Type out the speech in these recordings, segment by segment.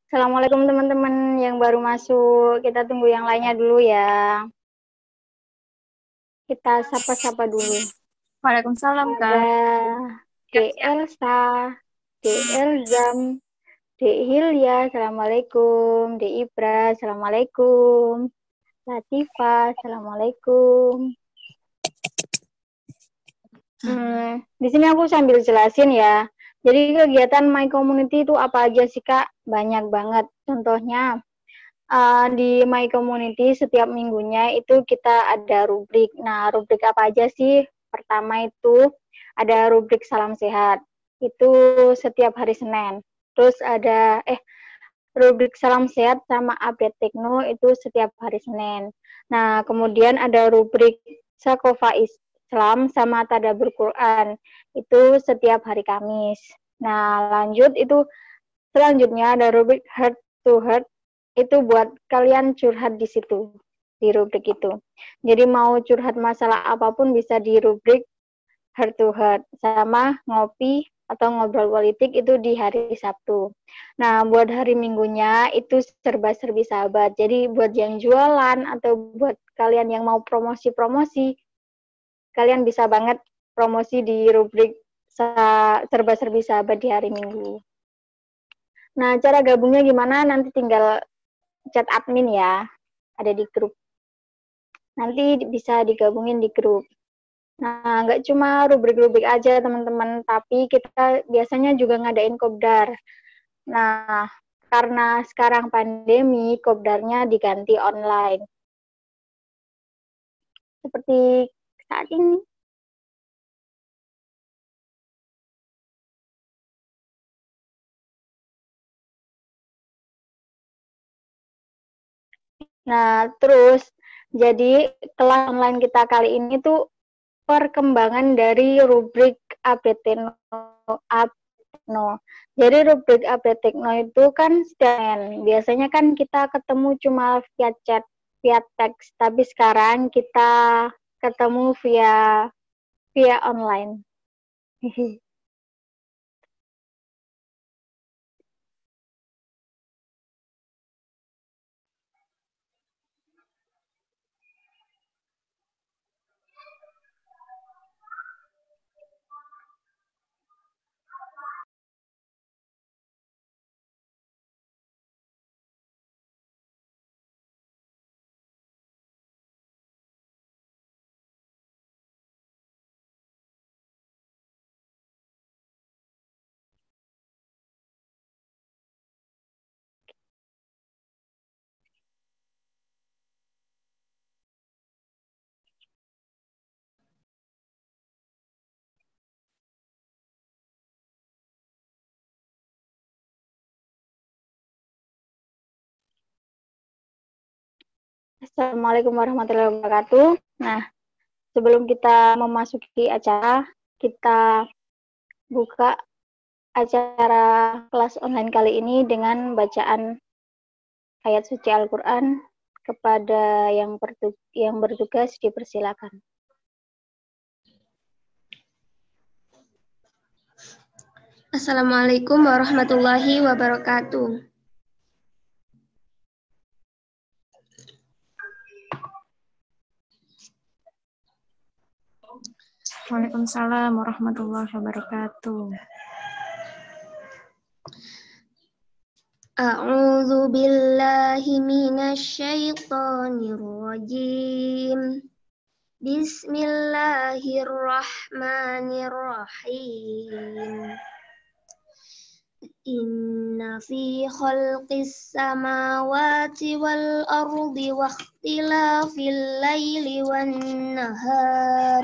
Assalamualaikum teman-teman yang baru masuk. Kita tunggu yang lainnya dulu ya. Kita sapa-sapa dulu. Waalaikumsalam, Ada Kak. D. Elsa, D. Elzam, D. Hilya, Assalamualaikum. D. Ibra, Assalamualaikum. Latifa, Assalamualaikum. Di sini aku sambil jelasin ya. Jadi kegiatan My Community itu apa aja sih Kak? Banyak banget. Contohnya, di My Community setiap minggunya itu kita ada rubrik. Nah, rubrik apa aja sih? Pertama itu ada rubrik salam sehat. Itu setiap hari Senin. Terus ada rubrik salam sehat sama update tekno itu setiap hari Senin. Nah, kemudian ada rubrik Sakofa Islam sama Tadabbur Quran. Itu setiap hari Kamis. Nah, selanjutnya ada rubrik Heart to Heart, itu buat kalian curhat di situ, di rubrik itu. Jadi mau curhat masalah apapun bisa di rubrik Heart to Heart, sama ngopi atau ngobrol politik itu di hari Sabtu. Nah, buat hari Minggunya itu serba-serbi sahabat. Jadi buat yang jualan atau buat kalian yang mau promosi-promosi, kalian bisa banget promosi di rubrik serba-serbi sahabat di hari Minggu. Nah, cara gabungnya gimana? Nanti tinggal chat admin ya, ada di grup. Nanti bisa digabungin di grup. Nah, nggak cuma rubrik-rubrik aja teman-teman, tapi kita biasanya juga ngadain kopdar. Nah, karena sekarang pandemi, kopdarnya diganti online. Seperti saat ini. Nah, terus jadi kelas online kita kali ini tuh perkembangan dari rubrik update tekno. Jadi rubrik update tekno itu kan biasanya kan kita ketemu cuma via chat, via teks, tapi sekarang kita ketemu via online. Assalamualaikum warahmatullahi wabarakatuh. Nah, sebelum kita memasuki acara, kita buka acara kelas online kali ini dengan bacaan ayat suci Al-Quran. Kepada yang bertugas dipersilakan. Assalamualaikum warahmatullahi wabarakatuh. Waalaikumsalam warahmatullahi wabarakatuh. A'udzu billahi minasy syaithanir rajim. Bismillahirrahmanirrahim. Inna fi khalqis samawati wal ardi wa ikhtilafil laili wan nahar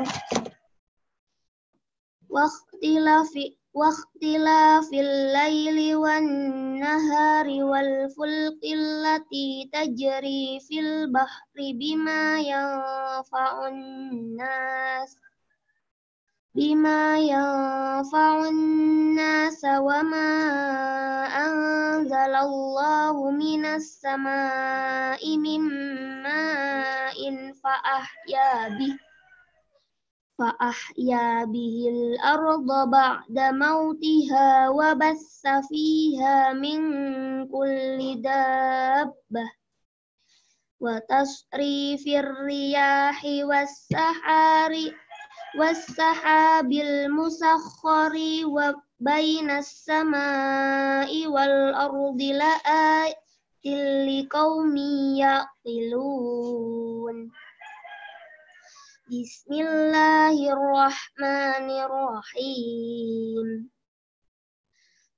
واختلاف الليل والنهار والفلك التي تجري في البحر بما ينفع الناس وما أنزل الله من السماء من ماء فأحيا به الأرض بعد موتها وبث فيها من كل دابة وتصريف الرياح والسحاب المسخر بين السماء والأرض لآيات لقوم يعقلون. Bismillahirrahmanirrahim.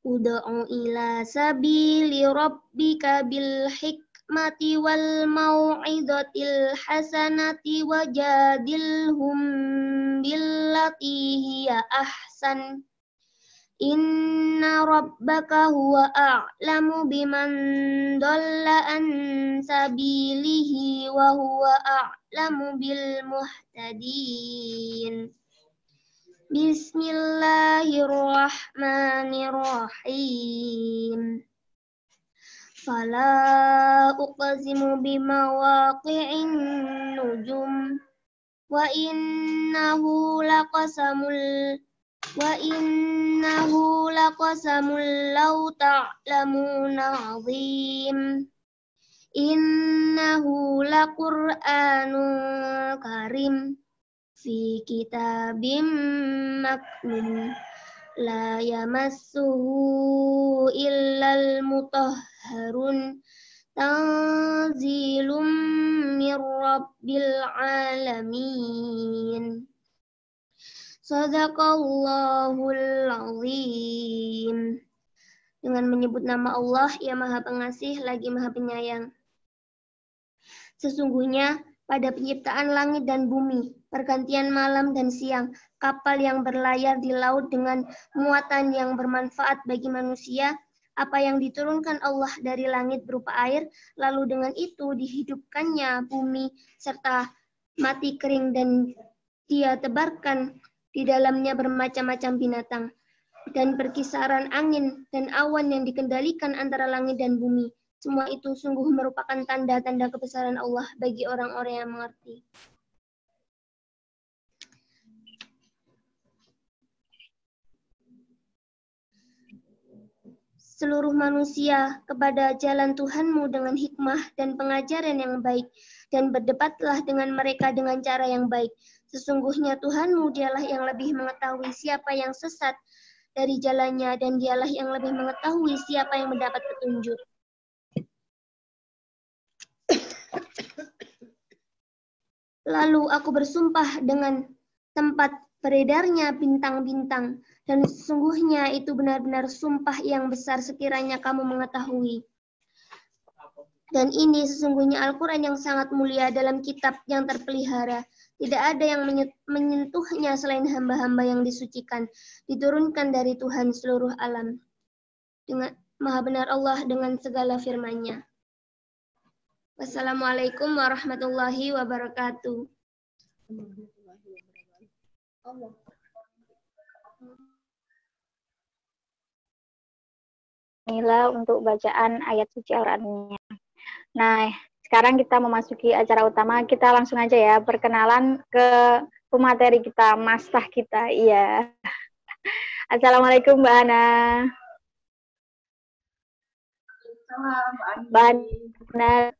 Ud'u ila sabili rabbika bil hikmati wal mau'izatil hasanati wajadilhum billati hiya ahsan. Inna rabbaka huwa a'lamu biman dhalla an sabilihi wa huwa a'lamu bil muhtadin. Bismillahirrahmanirrahim. Fala uqsimu bimawaqi'in nujum wa innahu laqasamul law ta'lamuna 'azim. Innahu laqur'anun karim fi kitabim maknun la yamassuhu illal mutahharun tanzilum mir rabbil alamin. Shadaqallahul azim. Dengan menyebut nama Allah yang Maha Pengasih lagi Maha Penyayang. Sesungguhnya pada penciptaan langit dan bumi, pergantian malam dan siang, kapal yang berlayar di laut dengan muatan yang bermanfaat bagi manusia, apa yang diturunkan Allah dari langit berupa air, lalu dengan itu dihidupkannya bumi serta mati kering dan Dia tebarkan di dalamnya bermacam-macam binatang dan perkisaran angin dan awan yang dikendalikan antara langit dan bumi. Semua itu sungguh merupakan tanda-tanda kebesaran Allah bagi orang-orang yang mengerti. Seluruh manusia kepada jalan Tuhanmu dengan hikmah dan pengajaran yang baik, dan berdebatlah dengan mereka dengan cara yang baik. Sesungguhnya Tuhanmu dialah yang lebih mengetahui siapa yang sesat dari jalannya, dan dialah yang lebih mengetahui siapa yang mendapat petunjuk. Lalu aku bersumpah dengan tempat beredarnya bintang-bintang, dan sesungguhnya itu benar-benar sumpah yang besar sekiranya kamu mengetahui. Dan ini sesungguhnya Al-Quran yang sangat mulia dalam kitab yang terpelihara. Tidak ada yang menyentuhnya selain hamba-hamba yang disucikan. Diturunkan dari Tuhan seluruh alam. Dengan Maha benar Allah dengan segala firman-Nya. Wassalamualaikum warahmatullahi wabarakatuh. Inilah untuk bacaan ayat suci Al-Qur'annya. Nah, sekarang kita memasuki acara utama. Kita langsung aja ya, perkenalan ke pemateri kita, mastah kita. Iya. Assalamualaikum Mbak Ana. Mbak Ana.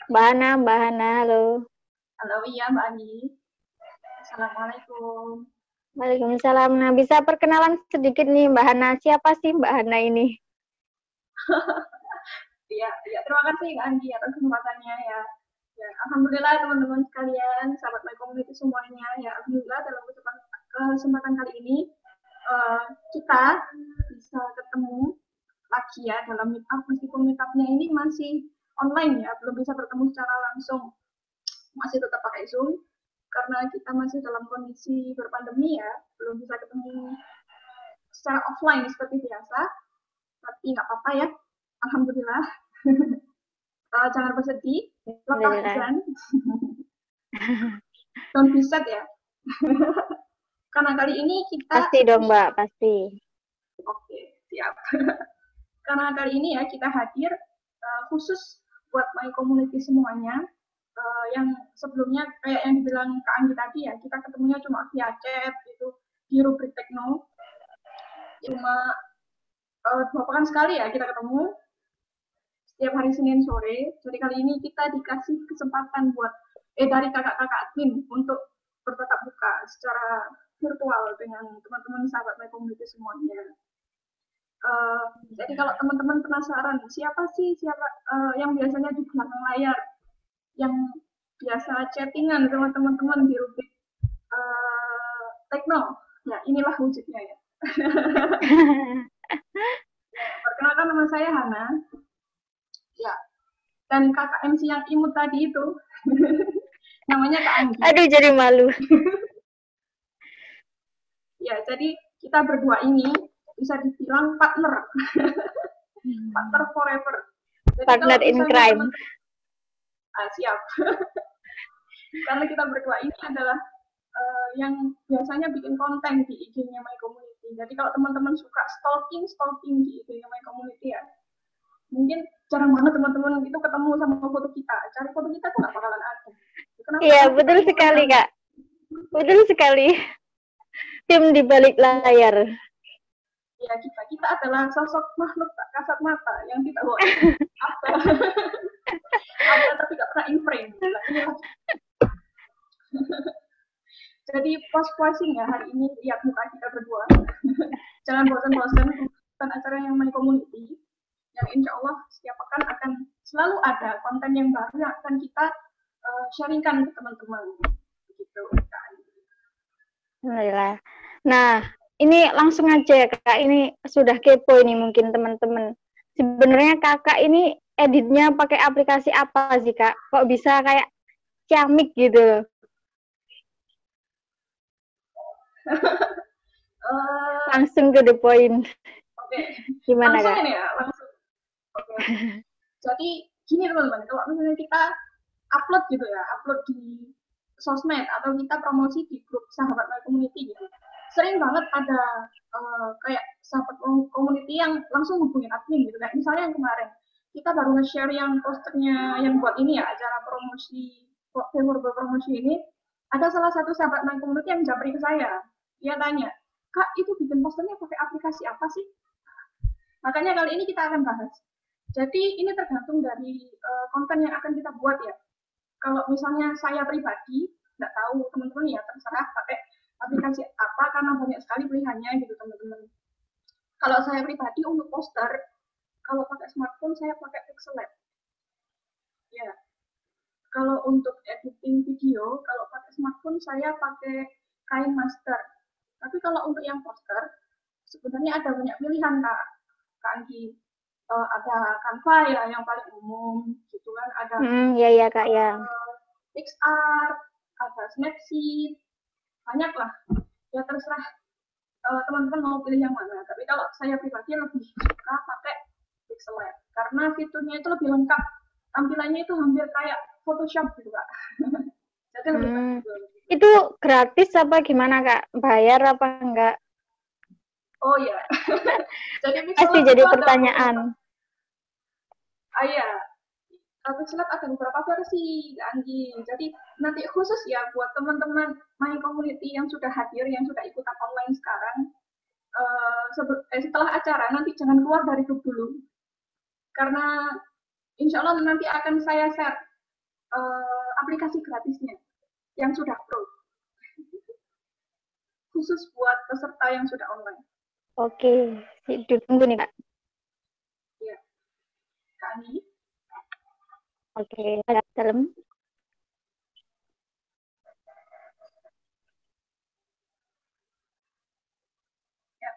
Mbak Hana, halo. Halo, iya Mbak Ani. Assalamualaikum. Waalaikumsalam. Nah, bisa perkenalan sedikit nih Mbak Hana. Siapa sih Mbak Hana ini? Ya, terima kasih Mbak Andi atas kesempatannya ya. Ya, alhamdulillah teman-teman sekalian, sahabat My Community semuanya. Ya, alhamdulillah dalam kesempatan kali ini kita bisa ketemu lagi ya dalam meetup, meskipun meetupnya ini masih online ya, belum bisa bertemu secara langsung, masih tetap pakai Zoom karena kita masih dalam kondisi berpandemi ya, belum bisa ketemu secara offline seperti biasa, tapi nggak apa-apa ya, alhamdulillah. Jangan bersedih, lepas hujan, don't be sad ya. Karena kali ini kita pasti dong Mbak, pasti. Oke, siap. Karena kali ini ya kita hadir khusus buat My Community semuanya, yang sebelumnya kayak yang dibilang Kak Anggi tadi ya, kita ketemunya cuma via chat gitu di rubrik Tekno, cuma 2 pekan sekali ya kita ketemu setiap hari Senin sore. Jadi kali ini kita dikasih kesempatan buat dari kakak-kakak admin untuk bertatap muka secara virtual dengan teman-teman sahabat My Community semuanya. Jadi kalau teman-teman penasaran siapa yang biasanya di belakang layar, yang biasa chattingan sama teman-teman di rubrik Tekno, ya inilah wujudnya ya. Perkenalkan, nama saya Hana. Ya, dan kakak MC yang imut tadi itu namanya Kak Anggi. Aduh, jadi malu. Ya, jadi kita berdua ini bisa dibilang partner. Partner forever. Jadi partner in crime. Siap. Karena kita berdua ini adalah yang biasanya bikin konten di IG-nya My Community. Jadi kalau teman-teman suka stalking di IG-nya My Community ya, mungkin jarang banget teman-teman itu ketemu sama foto kita. Cari foto kita tuh nggak bakalan ada. Iya, betul sekali, Kak. Betul sekali. Tim di balik layar. Ya, kita adalah sosok makhluk tak kasat mata yang tidak bawa apa tapi nggak pernah in frame. Jadi puas-puasin ya hari ini lihat muka kita berdua. Jangan bosan-bosan nonton acara yang My Community. Yang insya Allah setiap pekan akan selalu ada konten yang baru yang akan kita sharingkan ke teman-teman. Begitu. Alhamdulillah. Nah, ini langsung aja ya, Kak. Ini sudah kepo ini mungkin teman-teman. Sebenarnya Kakak ini editnya pakai aplikasi apa sih, Kak? Kok bisa kayak ciamik gitu? Langsung ke the point. Oke. Gimana, langsung Kak? Ini ya, langsung. Oke. Jadi gini teman-teman, kalau misalnya kita upload di sosmed atau kita promosi di grup sahabat My Community gitu, sering banget ada kayak sahabat community yang langsung hubungin admin gitu. Kayak misalnya yang kemarin kita baru nge-share yang posternya yang buat ini ya, acara promosi favorable promosi ini, ada salah satu sahabat My Community yang japri ke saya. Dia tanya, Kak, itu bikin posternya pakai aplikasi apa sih? Makanya kali ini kita akan bahas. Jadi ini tergantung dari konten yang akan kita buat ya. Kalau misalnya saya pribadi, nggak tahu teman-teman ya, terserah pakai aplikasi apa, karena banyak sekali pilihannya gitu teman-teman. Kalau saya pribadi untuk poster, kalau pakai smartphone saya pakai Pixellab. Ya. Kalau untuk editing video, kalau pakai smartphone saya pakai KineMaster. Tapi kalau untuk yang poster, sebenarnya ada banyak pilihan Kak Anggi. Ada Canva ya yang paling umum gitu kan, ada ya Kak ya. PixArt, ada Snapseed, banyak lah. Ya terserah teman-teman mau pilih yang mana. Tapi kalau saya pribadi lebih suka pakai Pixellab karena fiturnya itu lebih lengkap. Tampilannya itu hampir kayak Photoshop gitu Kak. Jadi lebih Itu gratis apa gimana Kak? Bayar apa enggak? Oh ya. Jadi pasti jadi pertanyaan. Iya. Pixellab ada beberapa versi, Anggi. Jadi nanti khusus ya buat teman-teman My Community yang sudah hadir, yang sudah ikutan online sekarang, setelah acara nanti jangan keluar dari grup dulu, karena insya Allah nanti akan saya share aplikasi gratisnya yang sudah pro, khusus buat peserta yang sudah online. Oke, ditunggu nih Kak. Ya, Kak Anggi. Oke, ada dalam. Ya,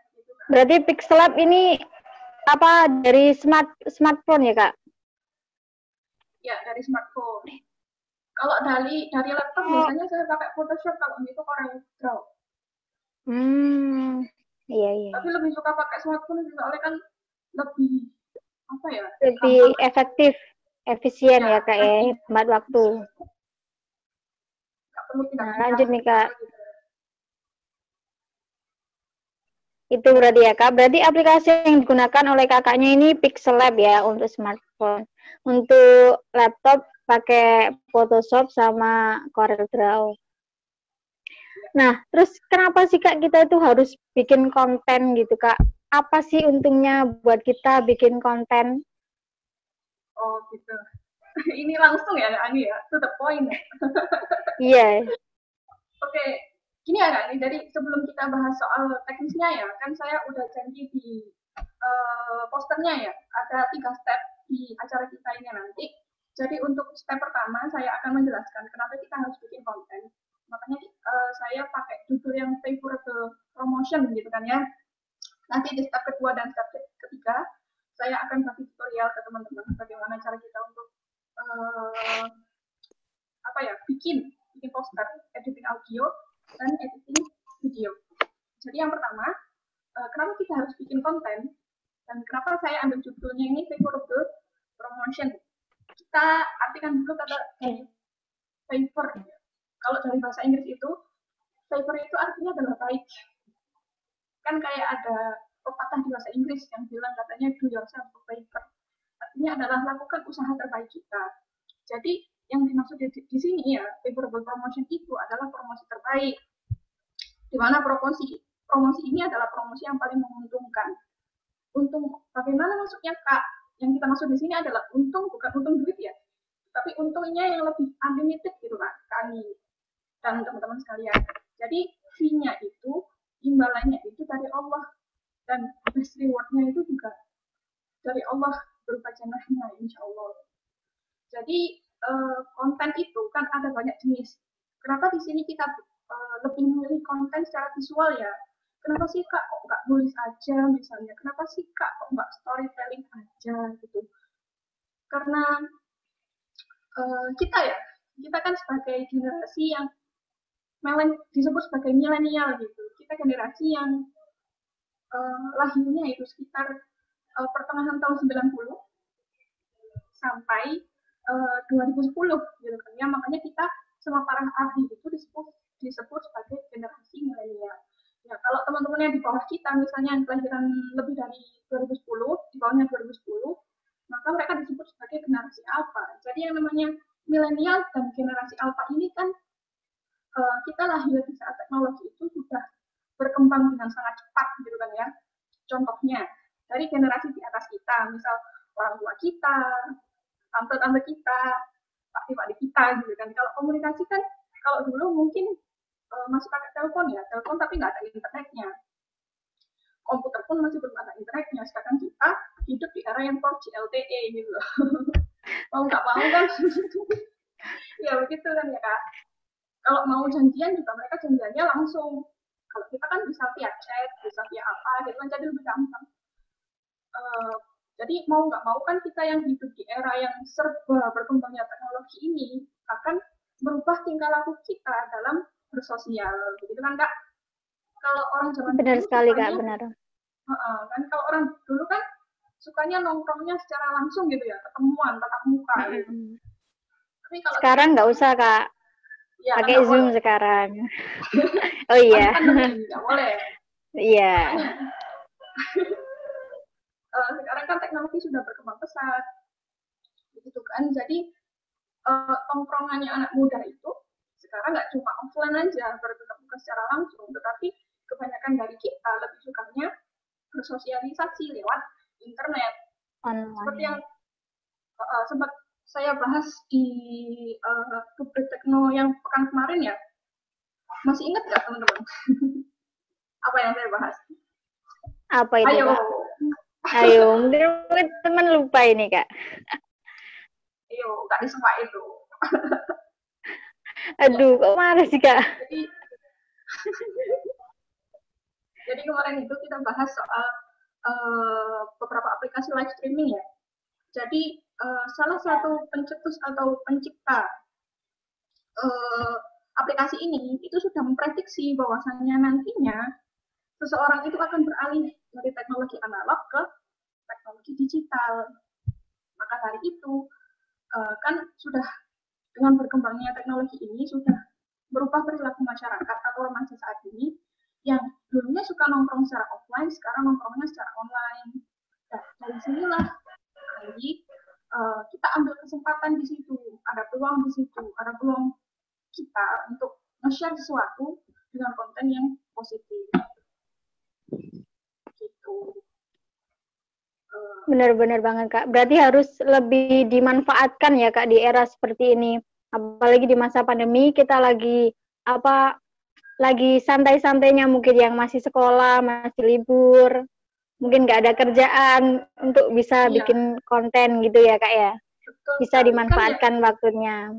berarti Pixellab ini apa dari smartphone ya Kak? Ya, dari smartphone. Kalau dari laptop biasanya saya pakai Photoshop, kalau itu CorelDRAW. Iya. Tapi lebih suka pakai smartphone soalnya kan lebih apa ya? Lebih efektif, efisien ya Kak ya, hemat waktu. Lanjut nih Kak. Itu berarti ya Kak, berarti aplikasi yang digunakan oleh kakaknya ini Pixellab ya untuk smartphone. Untuk laptop pakai Photoshop sama CorelDRAW. Nah, terus kenapa sih Kak kita itu harus bikin konten gitu Kak? Apa sih untungnya buat kita bikin konten? Oh gitu. Ini langsung ya Kak Ani ya, to the point ya. Iya. Oke, gini ya Kak Ani, dari sebelum kita bahas soal teknisnya ya, kan saya udah janji di posternya ya, ada 3 step di acara kita ini nanti. Jadi untuk step pertama saya akan menjelaskan kenapa kita harus bikin konten. Makanya saya pakai judul yang favorable promotion gitu kan ya. Nanti di step kedua dan step ketiga saya akan kasih tutorial ke teman-teman bagaimana cara kita untuk bikin poster, editing audio dan editing video. Jadi yang pertama, kenapa kita harus bikin konten dan kenapa saya ambil judulnya ini favorable promotion. Kita artikan dulu kata favor. Kalau dari bahasa Inggris itu favor itu artinya adalah baik. Kan kayak ada pepatah di bahasa Inggris yang bilang katanya do yourself a favor. Artinya adalah lakukan usaha terbaik kita. Jadi yang dimaksud di sini ya favorable promotion itu adalah promosi terbaik. Di mana promosi ini adalah promosi yang paling menguntungkan. Untung bagaimana maksudnya Kak? Yang kita maksud di sini adalah untung, bukan untung duit ya, tapi untungnya yang lebih unlimited gitu Kak, kami dan teman-teman sekalian. Jadi fee-nya itu, imbalannya itu dari Allah dan best reward-nya itu juga dari Allah berupa jannahnya insya Allah. Jadi konten itu kan ada banyak jenis. Kenapa di sini kita lebih memilih konten secara visual ya? Kenapa sih Kak kok nggak nulis aja misalnya? Kenapa sih Kak kok nggak storytelling aja gitu? Karena kita kan sebagai generasi yang disebut sebagai milenial gitu. Kita generasi yang lahirnya itu sekitar pertengahan tahun 90 sampai 2010 gitu kan ya. Makanya kita sama para ahli itu disebut sebagai generasi milenial. Ya, kalau teman-teman yang di bawah kita misalnya yang kelahiran lebih dari 2010, di bawahnya 2010, maka mereka disebut sebagai generasi alpha. Jadi yang namanya milenial dan generasi alpha ini kan kita lahir di saat teknologi itu sudah berkembang dengan sangat cepat gitu kan ya. Contohnya dari generasi di atas kita, misal orang tua kita, tante-tante kita, pakde-pakde kita gitu kan. Kalau komunikasi kan kalau dulu mungkin masih pakai telepon tapi nggak ada internetnya. Komputer pun masih belum ada internetnya. Sekarang kita hidup di era yang 4G LTE gitu loh. Mau nggak mau kan, ya begitu kan ya Kak. Kalau mau janjian juga mereka janjiannya langsung. Kalau kita kan bisa via chat, bisa via apa, gitu kan jadi lebih gampang. Jadi mau nggak mau kan kita yang hidup di era yang serba berkembangnya teknologi ini akan berubah tingkah laku kita dalam bersosial, begitu kan Kak? Kalau orang zaman benar dulu sekali Kak, benar. Kan kalau orang dulu kan sukanya nongkrongnya secara langsung gitu ya, ketemuan tatap muka. Gitu. Tapi kalau sekarang nggak usah Kak, ya, pakai Zoom boleh. Sekarang. Oh iya. Nggak boleh. Iya. Sekarang kan teknologi sudah berkembang pesat, begitu kan? Jadi tongkrongannya anak muda itu sekarang nggak cuma offline aja bertatap muka secara langsung, tetapi kebanyakan dari kita lebih sukanya bersosialisasi lewat internet. Online. Seperti yang sempat saya bahas di Kubrik Tekno yang pekan kemarin ya. Masih ingat nggak teman-teman? Apa yang saya bahas? Apa itu, Ayo. Kak? Ayo, mungkin teman lupa ini Kak. Ayo, nggak disumpah itu. Aduh, kok marah sih Kak? Jadi kemarin itu kita bahas soal beberapa aplikasi live streaming ya. Jadi salah satu pencetus atau pencipta aplikasi ini itu sudah memprediksi bahwasannya nantinya seseorang itu akan beralih dari teknologi analog ke teknologi digital. Maka dari itu kan sudah dengan berkembangnya teknologi ini sudah berubah perilaku masyarakat atau remaja saat ini yang dulunya suka nongkrong secara offline, sekarang nongkrongnya secara online. Nah, dari sinilah kita ambil kesempatan di situ, ada peluang di situ, ada peluang kita untuk nge-share sesuatu dengan konten yang positif. Gitu. Benar-benar banget Kak. Berarti harus lebih dimanfaatkan ya Kak di era seperti ini. Apalagi di masa pandemi kita lagi lagi santai-santainya mungkin yang masih sekolah, masih libur, mungkin nggak ada kerjaan untuk bisa bikin konten gitu ya Kak ya. Betul, bisa dimanfaatkan kan waktunya.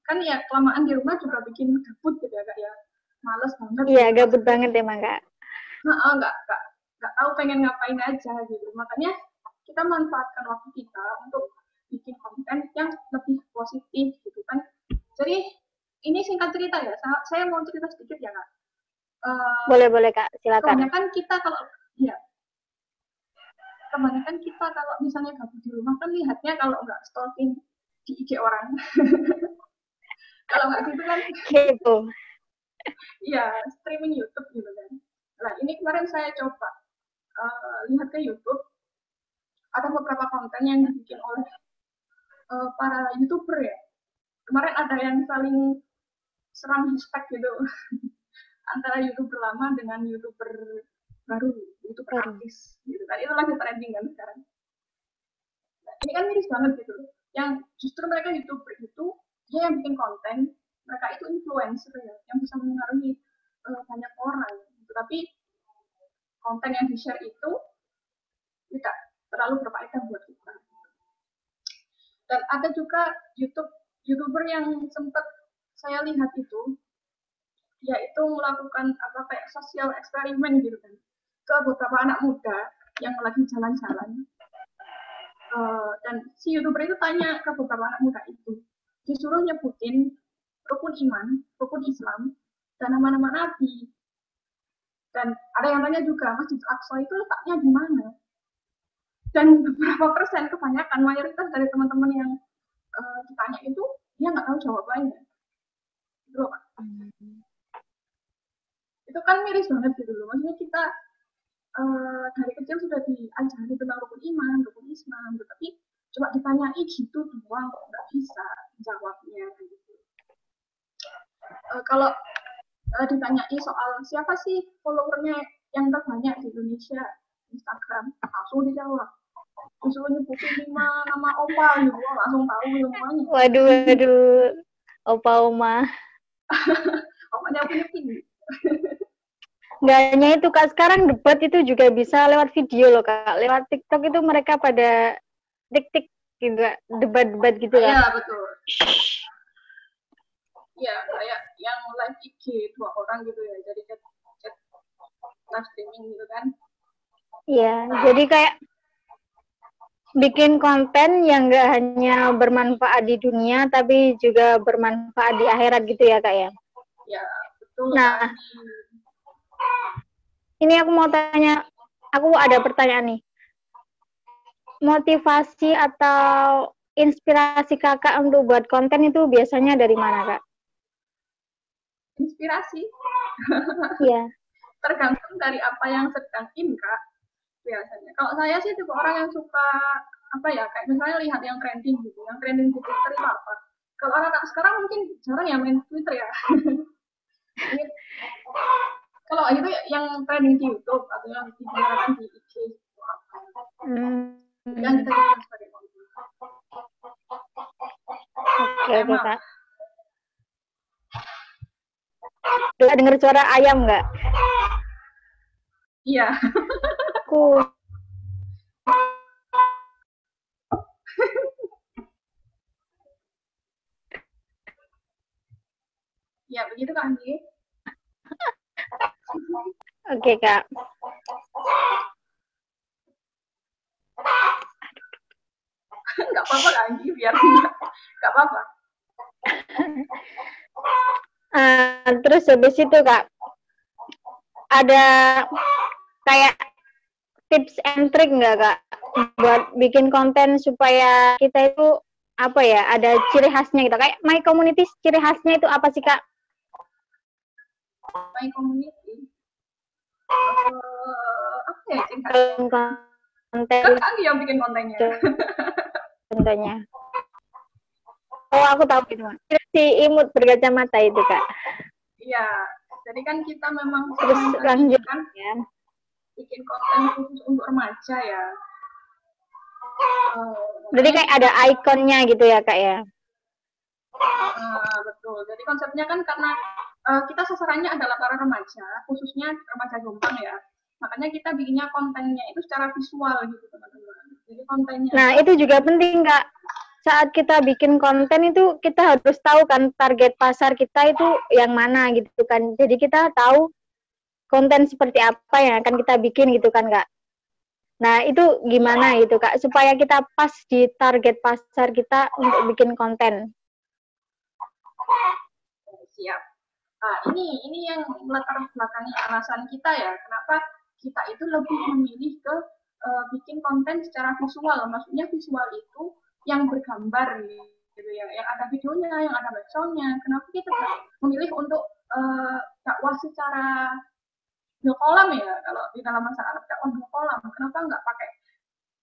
Kan ya kelamaan di rumah juga bikin gabut gitu ya Kak ya. Males banget. Iya, gabut banget emang Kak. Nggak tahu pengen ngapain aja gitu. Makanya kita manfaatkan waktu kita untuk bikin konten yang lebih positif gitu kan. Jadi ini singkat cerita ya. Saya mau cerita sedikit ya Kak. Boleh Kak, silakan. Kebanyakan kita kalau misalnya gabut di rumah kan lihatnya kalau nggak stalking di IG orang. Kalau nggak gitu kan. Gitu. Iya, streaming YouTube gitu kan. Nah, ini kemarin saya coba lihat ke YouTube, ada beberapa konten yang dibikin oleh para YouTuber ya. Kemarin ada yang saling serang hashtag gitu antara YouTuber lama dengan YouTuber baru, YouTuber artis gitu kan. Itu lagi trending kan sekarang. Nah, ini kan miris banget gitu. Yang justru mereka YouTuber itu dia yang bikin konten, mereka itu influencer ya, yang bisa mengaruhi banyak orang. Gitu. Tapi konten yang di-share itu tidak terlalu berfaedah buat kita. Dan ada juga YouTuber yang sempat saya lihat itu, yaitu melakukan kayak sosial eksperimen gitu kan, ke beberapa anak muda yang lagi jalan-jalan. Dan si YouTuber itu tanya ke beberapa anak muda itu, disuruh nyebutin rukun iman, rukun Islam, dan nama-nama Nabi. Dan ada yang tanya juga, Masjid Al-Aqsa itu letaknya di mana? Dan beberapa persen, kebanyakan, mayoritas dari teman-teman yang ditanya itu, dia nggak tahu jawabannya. Gitu, Pak. Itu kan miris banget gitu loh. Maksudnya kita dari kecil sudah diajari tentang rukun iman, rukun Islam, tapi coba ditanyai gitu doang, nggak bisa jawabnya. Gitu. Kalau ditanyai soal siapa sih followernya yang terbanyak di Indonesia, Instagram, langsung dijawab. Disuruh nyebutin 5 nama opa gitu, langsung tahu semuanya. Waduh, opa oma. Opanya punya tinggi. Nggak hanya itu Kak, sekarang debat itu juga bisa lewat video loh Kak. Lewat TikTok itu mereka pada tik-tik gitu, debat-debat gitu kan. Iya, betul. Iya, kayak yang live IG 2 orang gitu ya, jadi chat live streaming gitu kan. Iya, jadi kayak bikin konten yang nggak hanya bermanfaat di dunia, tapi juga bermanfaat di akhirat gitu ya Kak ya? Ya, betul. Nah, ini aku mau tanya, aku ada pertanyaan nih. Motivasi atau inspirasi kakak untuk buat konten itu biasanya dari mana Kak? Inspirasi? Iya. Tergantung dari apa yang sedang in Kak, biasanya. Kalau saya sih tipe orang yang suka, kayak misalnya lihat yang trending gitu, yang trending di Twitter itu apa. Kalau anak-anak sekarang mungkin jarang ya main Twitter ya. Kalau itu yang trending di YouTube atau yang dibicarakan di IG itu apa. Yang kita lihat sebagai konten. Oke, Kak. Udah dengar suara ayam nggak? Iya. Ya, begitu Kak Andi. Oke, Kak. Nggak apa-apa Kak Andi, biar nggak apa-apa. Terus habis itu Kak, ada kayak tips and trick nggak Kak buat bikin konten supaya kita itu ada ciri khasnya gitu, kayak My Community ciri khasnya itu apa sih Kak? My Community apa ya ciri khasnya? konten Kan yang bikin kontennya. contohnya. Oh, aku tahu itu. Si imut berkacamata itu, Kak. Iya, jadi kan kita memang terus lanjut kan ya. Bikin konten khusus untuk remaja ya. Berarti kayak ada ikonnya gitu ya, Kak ya? Betul. Jadi konsepnya kan karena kita sasarannya adalah para remaja, khususnya remaja Jombang ya. Makanya kita bikinnya kontennya itu secara visual gitu, teman-teman. Jadi kontennya. Nah, itu juga penting, Kak. Saat kita bikin konten itu kita harus tahu kan target pasar kita itu yang mana gitu kan. Jadi kita tahu konten seperti apa yang akan kita bikin gitu kan, Kak. Nah, itu gimana itu, Kak, supaya kita pas di target pasar kita untuk bikin konten. Siap. Nah, ini yang melatar belakangi alasan kita ya, kenapa kita itu lebih memilih ke bikin konten secara visual. Maksudnya visual itu yang bergambar gitu ya, yang ada videonya, yang ada backsoundnya. Kenapa kita memilih untuk dakwah secara dua kolam ya, kalau di dalam bahasa Arab dakwah dua kolam. Kenapa nggak pakai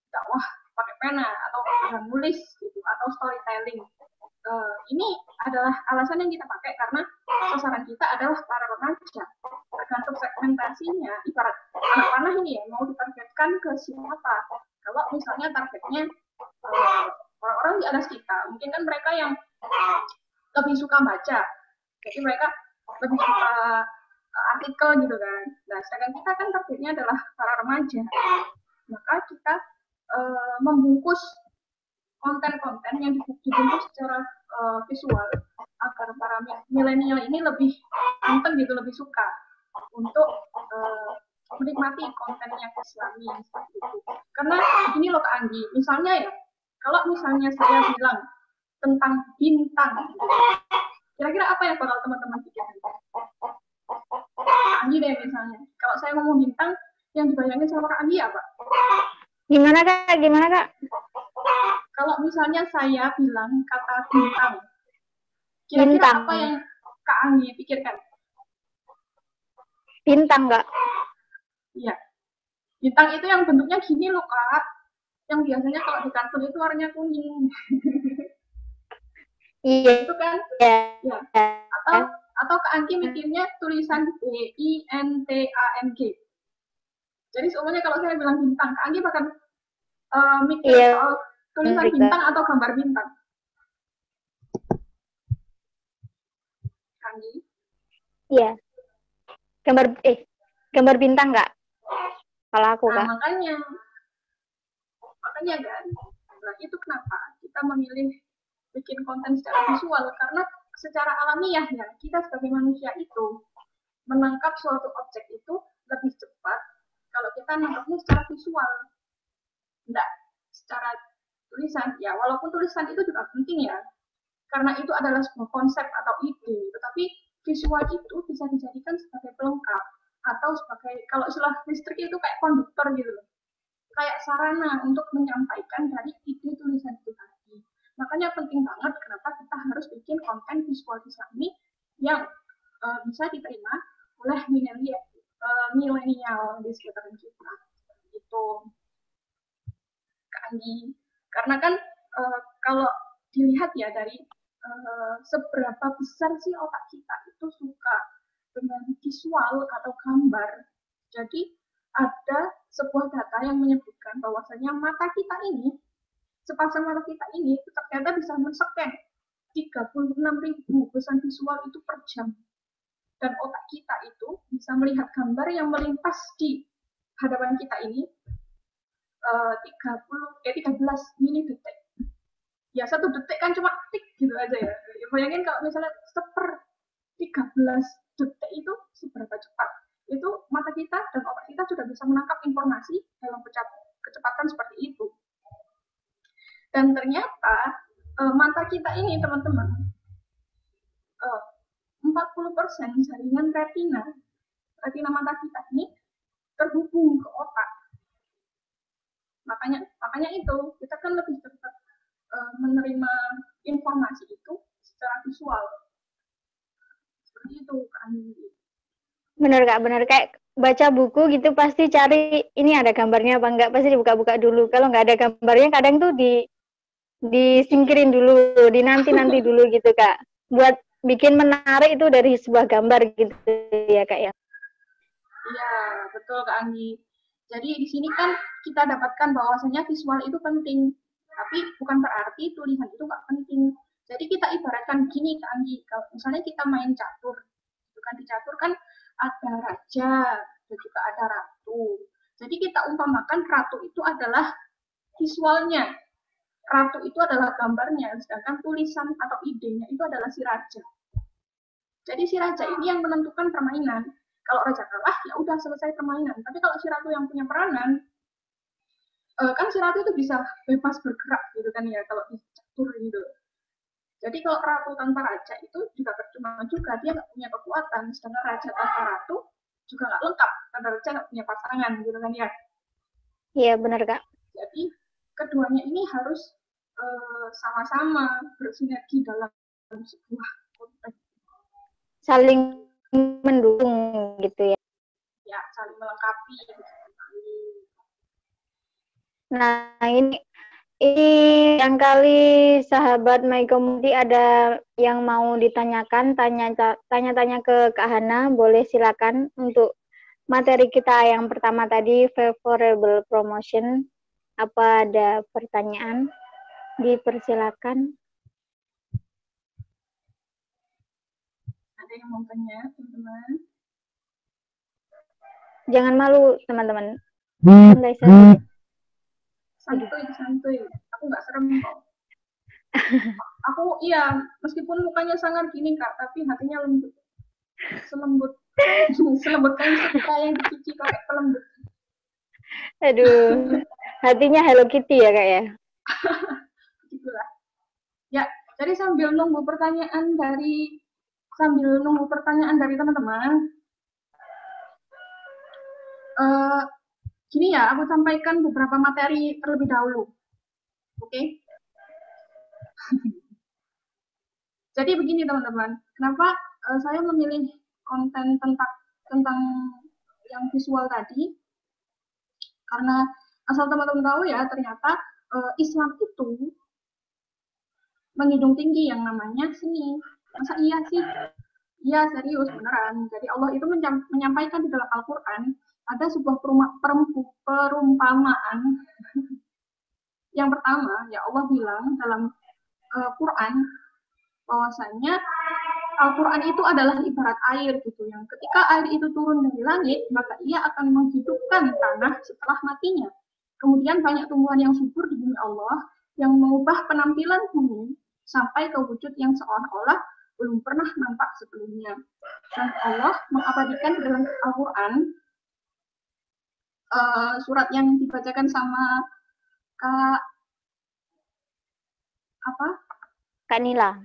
dakwah pakai pena atau nulis gitu atau storytelling? Ini adalah alasan yang kita pakai karena sasaran kita adalah para remaja. Tergantung segmentasinya, ibarat anak panah ini ya, mau ditargetkan ke siapa. Kalau misalnya targetnya orang-orang di atas kita, mungkin kan mereka yang lebih suka baca, jadi mereka lebih suka artikel gitu kan. Nah, sedangkan kita kan targetnya adalah para remaja, maka kita membungkus konten-konten yang dibungkus secara visual agar para milenial ini lebih anteng gitu, lebih suka untuk menikmati konten yang islami seperti itu. Karena ini loh Kak Anggi, misalnya ya, kalau misalnya saya bilang tentang bintang, kira-kira apa yang bakal teman-teman pikirkan? Kak Anggi deh misalnya, kalau saya ngomong bintang, yang dibayangin sama Kak Anggi apa? Gimana Kak? Gimana Kak? Kalau misalnya saya bilang kata bintang, kira-kira apa yang Kak Anggi pikirkan? Bintang Kak? Iya. Bintang itu yang bentuknya gini loh Kak. Yang biasanya kalau di kartun itu warnanya kuning. Iya. Itu kan? Iya. Ya. Atau Kak Anggi mikirnya tulisan BINTANG. Jadi semuanya kalau saya bilang bintang, Kak Anggi bakal mikir soal tulisan bintang atau gambar bintang. Kak Anggi? Iya. Gambar bintang Kak? Kalau aku Kak. Makanya kan. Nah, itu kenapa kita memilih bikin konten secara visual, karena secara alamiah ya, kita sebagai manusia itu menangkap suatu objek itu lebih cepat kalau kita nangkapnya secara visual, enggak secara tulisan. Ya, walaupun tulisan itu juga penting ya, karena itu adalah sebuah konsep atau ide, tetapi visual itu bisa dijadikan sebagai pelengkap atau sebagai, kalau istilah listrik itu kayak konduktor gitu loh, kayak sarana untuk menyampaikan dari ide tulisan itu tadi. Makanya penting banget kenapa kita harus bikin konten visual islami yang bisa diterima oleh milenial di sekitaran kita. Itu Kak Andi. Karena kan kalau dilihat ya dari seberapa besar sih otak kita itu suka dengan visual atau gambar. Jadi ada sebuah data yang menyebutkan bahwasanya mata kita ini, sepasang mata kita ini ternyata bisa men-scan 36.000 pesan visual itu per jam. Dan otak kita itu bisa melihat gambar yang melintas di hadapan kita ini 13 mili detik. Ya, 1 detik kan cuma tik gitu aja ya. Bayangin kalau misalnya 13 detik itu seberapa cepat. Itu mata kita dan otak kita sudah bisa menangkap informasi dalam kecepatan seperti itu. Dan ternyata mata kita ini teman-teman 40% jaringan retina mata kita ini terhubung ke otak. Makanya itu kita kan lebih cepat menerima informasi itu secara visual. Seperti itu kan. Bener Kak, bener. Kayak baca buku gitu pasti cari ini ada gambarnya apa enggak, pasti dibuka-buka dulu. Kalau nggak ada gambarnya kadang tuh disingkirin dulu, dinanti-nanti dulu gitu Kak. Buat bikin menarik itu dari sebuah gambar gitu ya Kak ya. Iya, betul Kak Anggi. Jadi di sini kan kita dapatkan bahwasanya visual itu penting, tapi bukan berarti tulisan itu nggak penting. Jadi kita ibaratkan gini Kak Anggi, kalau misalnya kita main catur, itu kan di catur kan ada raja dan juga ada ratu. Jadi kita umpamakan ratu itu adalah visualnya, ratu itu adalah gambarnya, sedangkan tulisan atau idenya itu adalah si raja. Jadi si raja ini yang menentukan permainan. Kalau raja kalah, ya udah selesai permainan. Tapi kalau si ratu yang punya peranan, kan si ratu itu bisa bebas bergerak gitu kan ya, kalau dicatur gitu. Jadi kalau ratu tanpa raja itu juga percuma juga, dia nggak punya kekuatan. Sedangkan raja tanpa ratu juga nggak lengkap, karena raja nggak punya pasangan gitu kan ya. Iya benar Kak. Jadi keduanya ini harus sama-sama bersinergi dalam sebuah konteks. Saling mendukung gitu ya. Ya, saling melengkapi. Nah, ini yang kali sahabat My Community ada yang mau ditanyakan, tanya-tanya ke Kak Hana, boleh silakan untuk materi kita yang pertama tadi, favorable promotion. Apa ada pertanyaan? Dipersilakan. Ada yang mau tanya, teman-teman? Jangan malu, teman-teman. Santai-santai. Santuy. Aku nggak serem kok. Aku iya, meskipun mukanya sangar gini Kak, tapi hatinya lembut. Selembut kain sutra yang dicuci pakai pelembut. Aduh, hatinya Hello Kitty ya Kak ya? Begitulah. Ya, jadi sambil nunggu pertanyaan dari teman-teman, gini ya, aku sampaikan beberapa materi terlebih dahulu. Oke? Jadi begini teman-teman, kenapa saya memilih konten tentang yang visual tadi? Karena asal teman-teman tahu ya, ternyata Islam itu menjunjung tinggi yang namanya seni. Masa iya sih? Iya serius beneran. Jadi Allah itu menyampaikan di dalam Al-Quran ada sebuah perumpamaan. Yang pertama, ya Allah bilang dalam Quran bahwasanya Al-Quran itu adalah ibarat air gitu, yang ketika air itu turun dari langit, maka ia akan menghidupkan tanah setelah matinya. Kemudian banyak tumbuhan yang subur di bumi Allah yang mengubah penampilan bumi sampai ke wujud yang seolah-olah belum pernah nampak sebelumnya. Dan Allah mengabadikan di dalam Al-Quran surat yang dibacakan sama Kak Nila.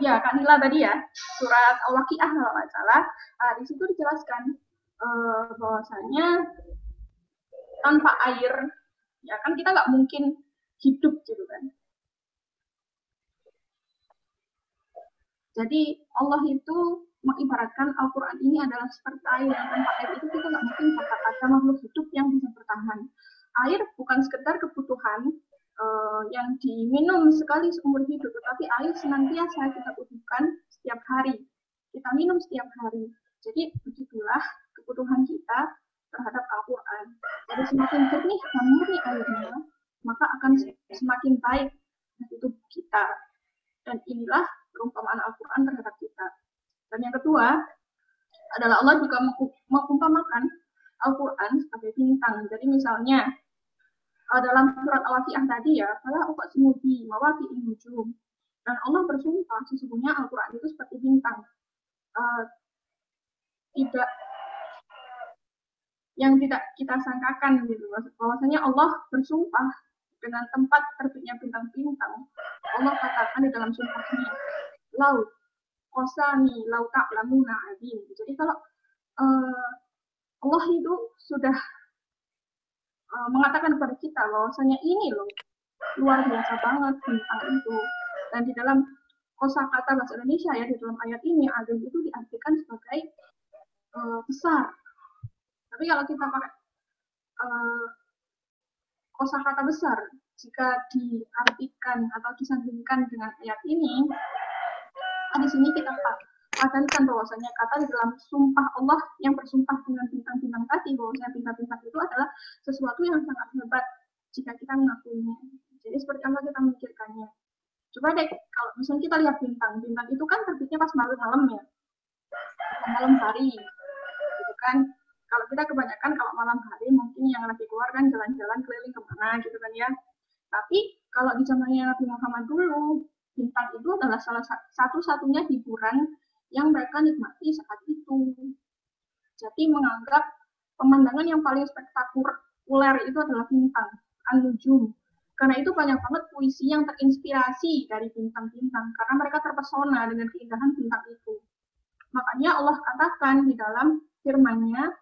Ya, Kak Nila tadi ya, surat Al-Waqiah kalau nggak salah. Di situ dijelaskan bahwasanya tanpa air, ya kan kita nggak mungkin hidup gitu kan. Jadi Allah itu mengibaratkan Al-Quran ini adalah seperti air, yang tanpa air itu kita nggak mungkin dapat ada makhluk hidup yang bisa bertahan. Air bukan sekedar kebutuhan yang diminum sekali seumur hidup, tetapi air senantiasa kita butuhkan setiap hari. Kita minum setiap hari. Jadi begitulah kebutuhan kita terhadap Al-Quran. Jadi semakin jernih dan murni airnya, maka akan semakin baik tubuh kita. Dan inilah perumpamaan Al-Quran terhadap kita. Dan yang kedua adalah Allah juga mengumpamakan Al-Quran sebagai bintang. Jadi misalnya dalam surat Al-Waqiah tadi ya, fala uqsimu bi mawaqi'in nujum. Dan Allah bersumpah sesungguhnya Al-Quran itu seperti bintang. Tidak kita sangkakan gitu. Bahwasanya Allah bersumpah dengan tempat terbitnya bintang-bintang. Allah katakan di dalam sumpahnya, laut qasami lau ta'lamuna azim. Jadi kalau Allah itu sudah mengatakan kepada kita bahwasanya ini loh luar biasa banget bintang itu. Dan di dalam kosakata bahasa Indonesia ya, di dalam ayat ini azim itu diartikan sebagai besar. Tapi Tapi kalau kita pakai kosakata besar, jika diartikan atau disandingkan dengan ayat ini, di sini kita padankan bahwasanya kata di dalam sumpah Allah yang bersumpah dengan bintang-bintang tadi, bahwasanya bintang-bintang itu adalah sesuatu yang sangat hebat jika kita mengakuinya. Jadi seperti apa kita memikirkannya. Coba deh, kalau misalnya kita lihat bintang itu kan terbitnya pas malam-malam ya, malam hari, gitu kan. Kalau kita kebanyakan kalau malam hari mungkin yang lagi keluar kan jalan-jalan keliling kemana gitu kan ya. Tapi kalau di zamannya Nabi Muhammad dulu, bintang itu adalah salah satu-satunya hiburan yang mereka nikmati saat itu. Jadi menganggap pemandangan yang paling spektakuler itu adalah bintang, an-nujum. Karena itu banyak banget puisi yang terinspirasi dari bintang-bintang, karena mereka terpesona dengan keindahan bintang itu. Makanya Allah katakan di dalam firman-Nya,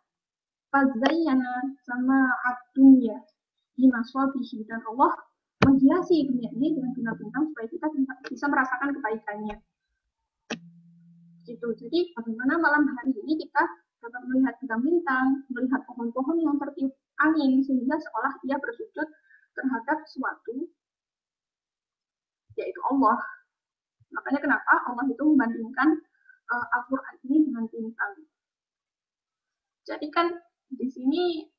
"Fazayyana sama ad-dunya bimaswabihi," dan Allah menghiasi dunia ini dengan bintang-bintang supaya kita bisa merasakan kebaikannya. Gitu. Jadi bagaimana malam hari ini kita dapat melihat bintang-bintang, melihat pohon-pohon yang tertiup angin sehingga seolah ia bersujud terhadap sesuatu, yaitu Allah. Makanya kenapa Allah itu membandingkan Al-Quran ini dengan bintang. Jadi kan di sini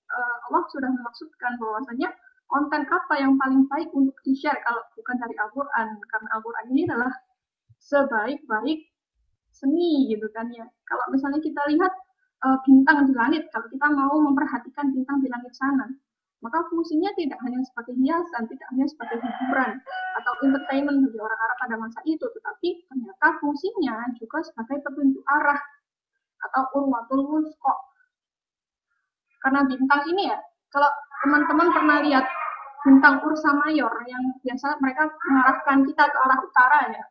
Allah sudah memaksudkan bahwasanya konten apa yang paling baik untuk di-share kalau bukan dari Al-Quran, karena Al-Quran ini adalah sebaik-baik seni gitu kan ya. Kalau misalnya kita lihat bintang di langit, kalau kita mau memperhatikan bintang di langit sana, maka fungsinya tidak hanya sebagai hiasan, tidak hanya sebagai hiburan atau entertainment bagi orang Arab pada masa itu, tetapi ternyata fungsinya juga sebagai petunjuk arah atau urwatul wusqa. Karena bintang ini ya, kalau teman-teman pernah lihat bintang Ursa Mayor yang biasa mereka mengarahkan kita ke arah utara ya.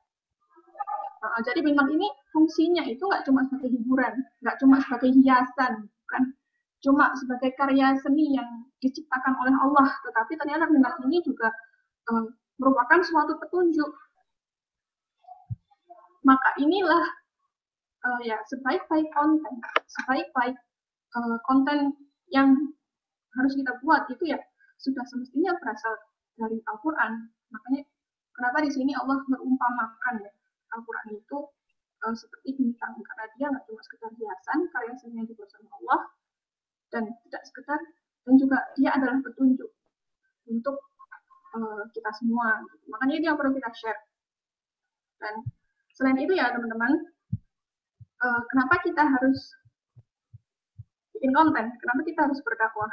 Jadi bintang ini fungsinya itu nggak cuma sebagai hiburan, nggak cuma sebagai hiasan, bukan cuma sebagai karya seni yang diciptakan oleh Allah, tetapi ternyata bintang ini juga merupakan suatu petunjuk. Maka inilah ya sebaik-baik konten yang harus kita buat itu ya sudah semestinya berasal dari Al-Quran. Makanya kenapa di sini Allah merumpamakan ya Al-Quran itu seperti bintang, karena dia nggak cuma sekedar hiasan, karya seni yang dibuat sama Allah, dan tidak sekedar, dan juga dia adalah petunjuk untuk kita semua. Makanya itu yang perlu kita share. Dan selain itu ya teman-teman, kenapa kita harus bikin konten? Kenapa kita harus berdakwah?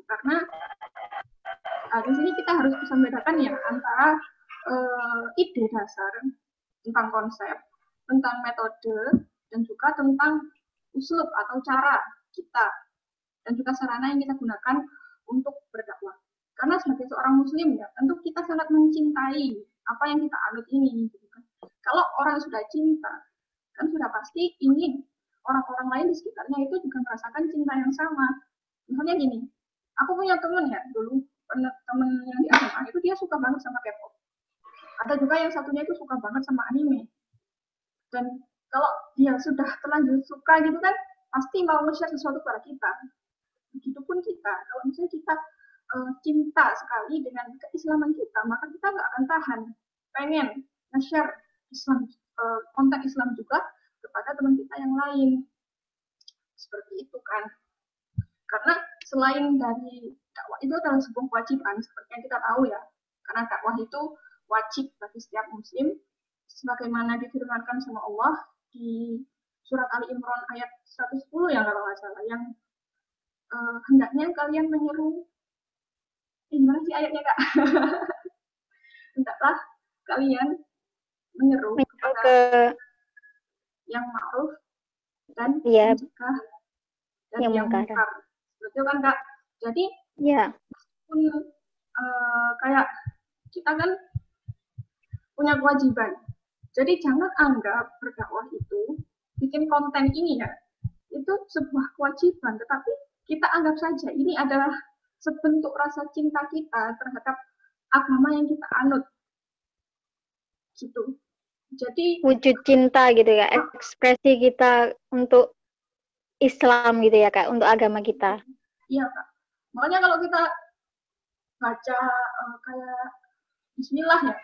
Karena di sini kita harus bisa membedakan ya antara ide dasar tentang konsep, tentang metode, dan juga tentang uslub atau cara kita, dan juga sarana yang kita gunakan untuk berdakwah. Karena sebagai seorang muslim ya, tentu kita sangat mencintai apa yang kita anut ini. Gitu kan. Kalau orang sudah cinta, kan sudah pasti ingin orang-orang lain di sekitarnya itu juga merasakan cinta yang sama. Misalnya gini, aku punya teman ya, dulu teman yang di SMA itu dia suka banget sama K-pop. Ada juga yang satunya itu suka banget sama anime. Dan kalau dia sudah terlanjur suka gitu kan, pasti mau nge-share sesuatu kepada kita. Begitupun kita, kalau misalnya kita cinta sekali dengan keislaman kita, maka kita nggak akan tahan, pengen nge-share Islam, konten Islam juga kepada teman kita yang lain. Seperti itu kan. Karena selain dari dakwah itu adalah sebuah kewajiban, seperti yang kita tahu ya. Karena dakwah itu wajib bagi setiap muslim, sebagaimana difirmankan sama Allah di surat Ali Imran ayat 110 yang kalau nggak salah, yang hendaknya kalian menyeru, gimana sih ayatnya Kak? Hendaklah kalian menyeru kepada yang ma'ruf dan mencegah dan yang munkar. Betul kan Kak? Jadi meskipun kayak kita kan punya kewajiban. Jadi jangan anggap berdakwah itu, bikin konten ini ya, itu sebuah kewajiban. Tetapi kita anggap saja ini adalah sebentuk rasa cinta kita terhadap agama yang kita anut. Gitu. Jadi wujud cinta gitu ya, ekspresi kita untuk Islam gitu ya Kak, untuk agama kita. Iya Kak. Makanya kalau kita baca kayak Bismillah ya,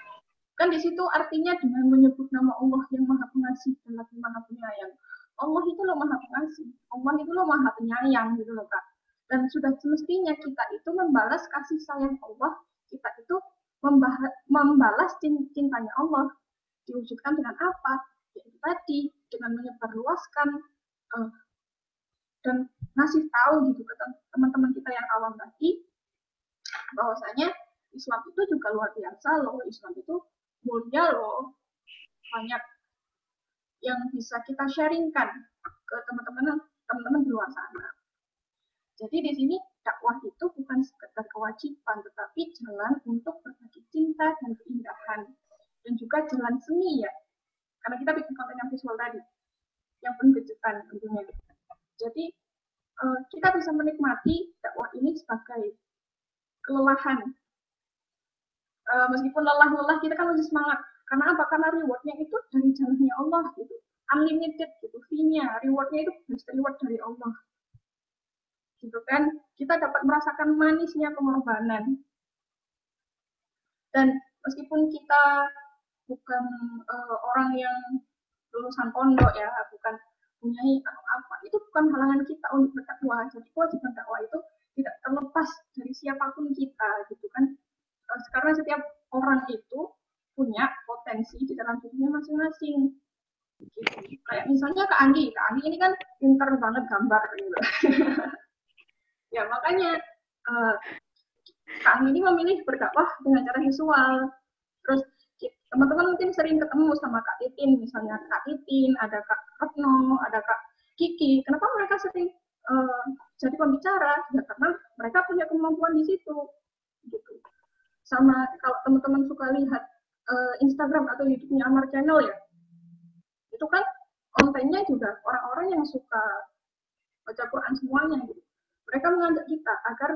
kan di situ artinya dengan menyebut nama Allah yang Maha Pengasih dan lagi Maha Penyayang. Allah itu loh Maha Pengasih, Allah itu loh Maha Penyayang gitu loh Kak. Dan sudah semestinya kita itu membalas kasih sayang Allah, kita itu membalas cintanya Allah. Diwujudkan dengan apa? Yaitu tadi, dengan menyebarluaskan dan ngasih tahu gitu ke teman-teman kita yang awam tadi, bahwasanya Islam itu juga luar biasa loh, Islam itu mulia loh, banyak yang bisa kita sharingkan ke teman-teman di luar sana. Jadi di sini dakwah itu bukan sekedar kewajiban, tetapi jalan untuk berbagi cinta dan keindahan, dan juga jalan seni ya, karena kita bikin konten yang visual tadi, yang penuh kejutan tentunya. Jadi kita bisa menikmati dakwah ini sebagai kelelahan. Meskipun lelah-lelah kita kan masih semangat. Karena apa? Karena rewardnya itu dari jalannya Allah gitu. Unlimited gitu, fee-nya, rewardnya itu best reward dari Allah. Gitu kan, kita dapat merasakan manisnya pengorbanan. Dan meskipun kita bukan orang yang lulusan pondok ya, bukan punya apa, itu bukan halangan kita untuk berdakwah. Jadi kewajiban dakwah itu tidak terlepas dari siapapun kita gitu kan. Karena setiap orang itu punya potensi di dalam dirinya masing-masing. Gitu. Kayak misalnya Kak Andi ini kan pinter banget gambar gitu. Ya makanya Kak Andi ini memilih berdakwah dengan cara visual. Terus teman-teman mungkin sering ketemu sama Kak Titin, misalnya Kak Titin, ada Kak Retno, ada Kak Kiki. Kenapa mereka sering jadi pembicara? Ya karena mereka punya kemampuan di situ. Gitu. Sama kalau teman-teman suka lihat Instagram atau YouTube-nya Amar Channel ya, itu kan kontennya juga orang-orang yang suka baca Quran semuanya gitu. Mereka mengajak kita agar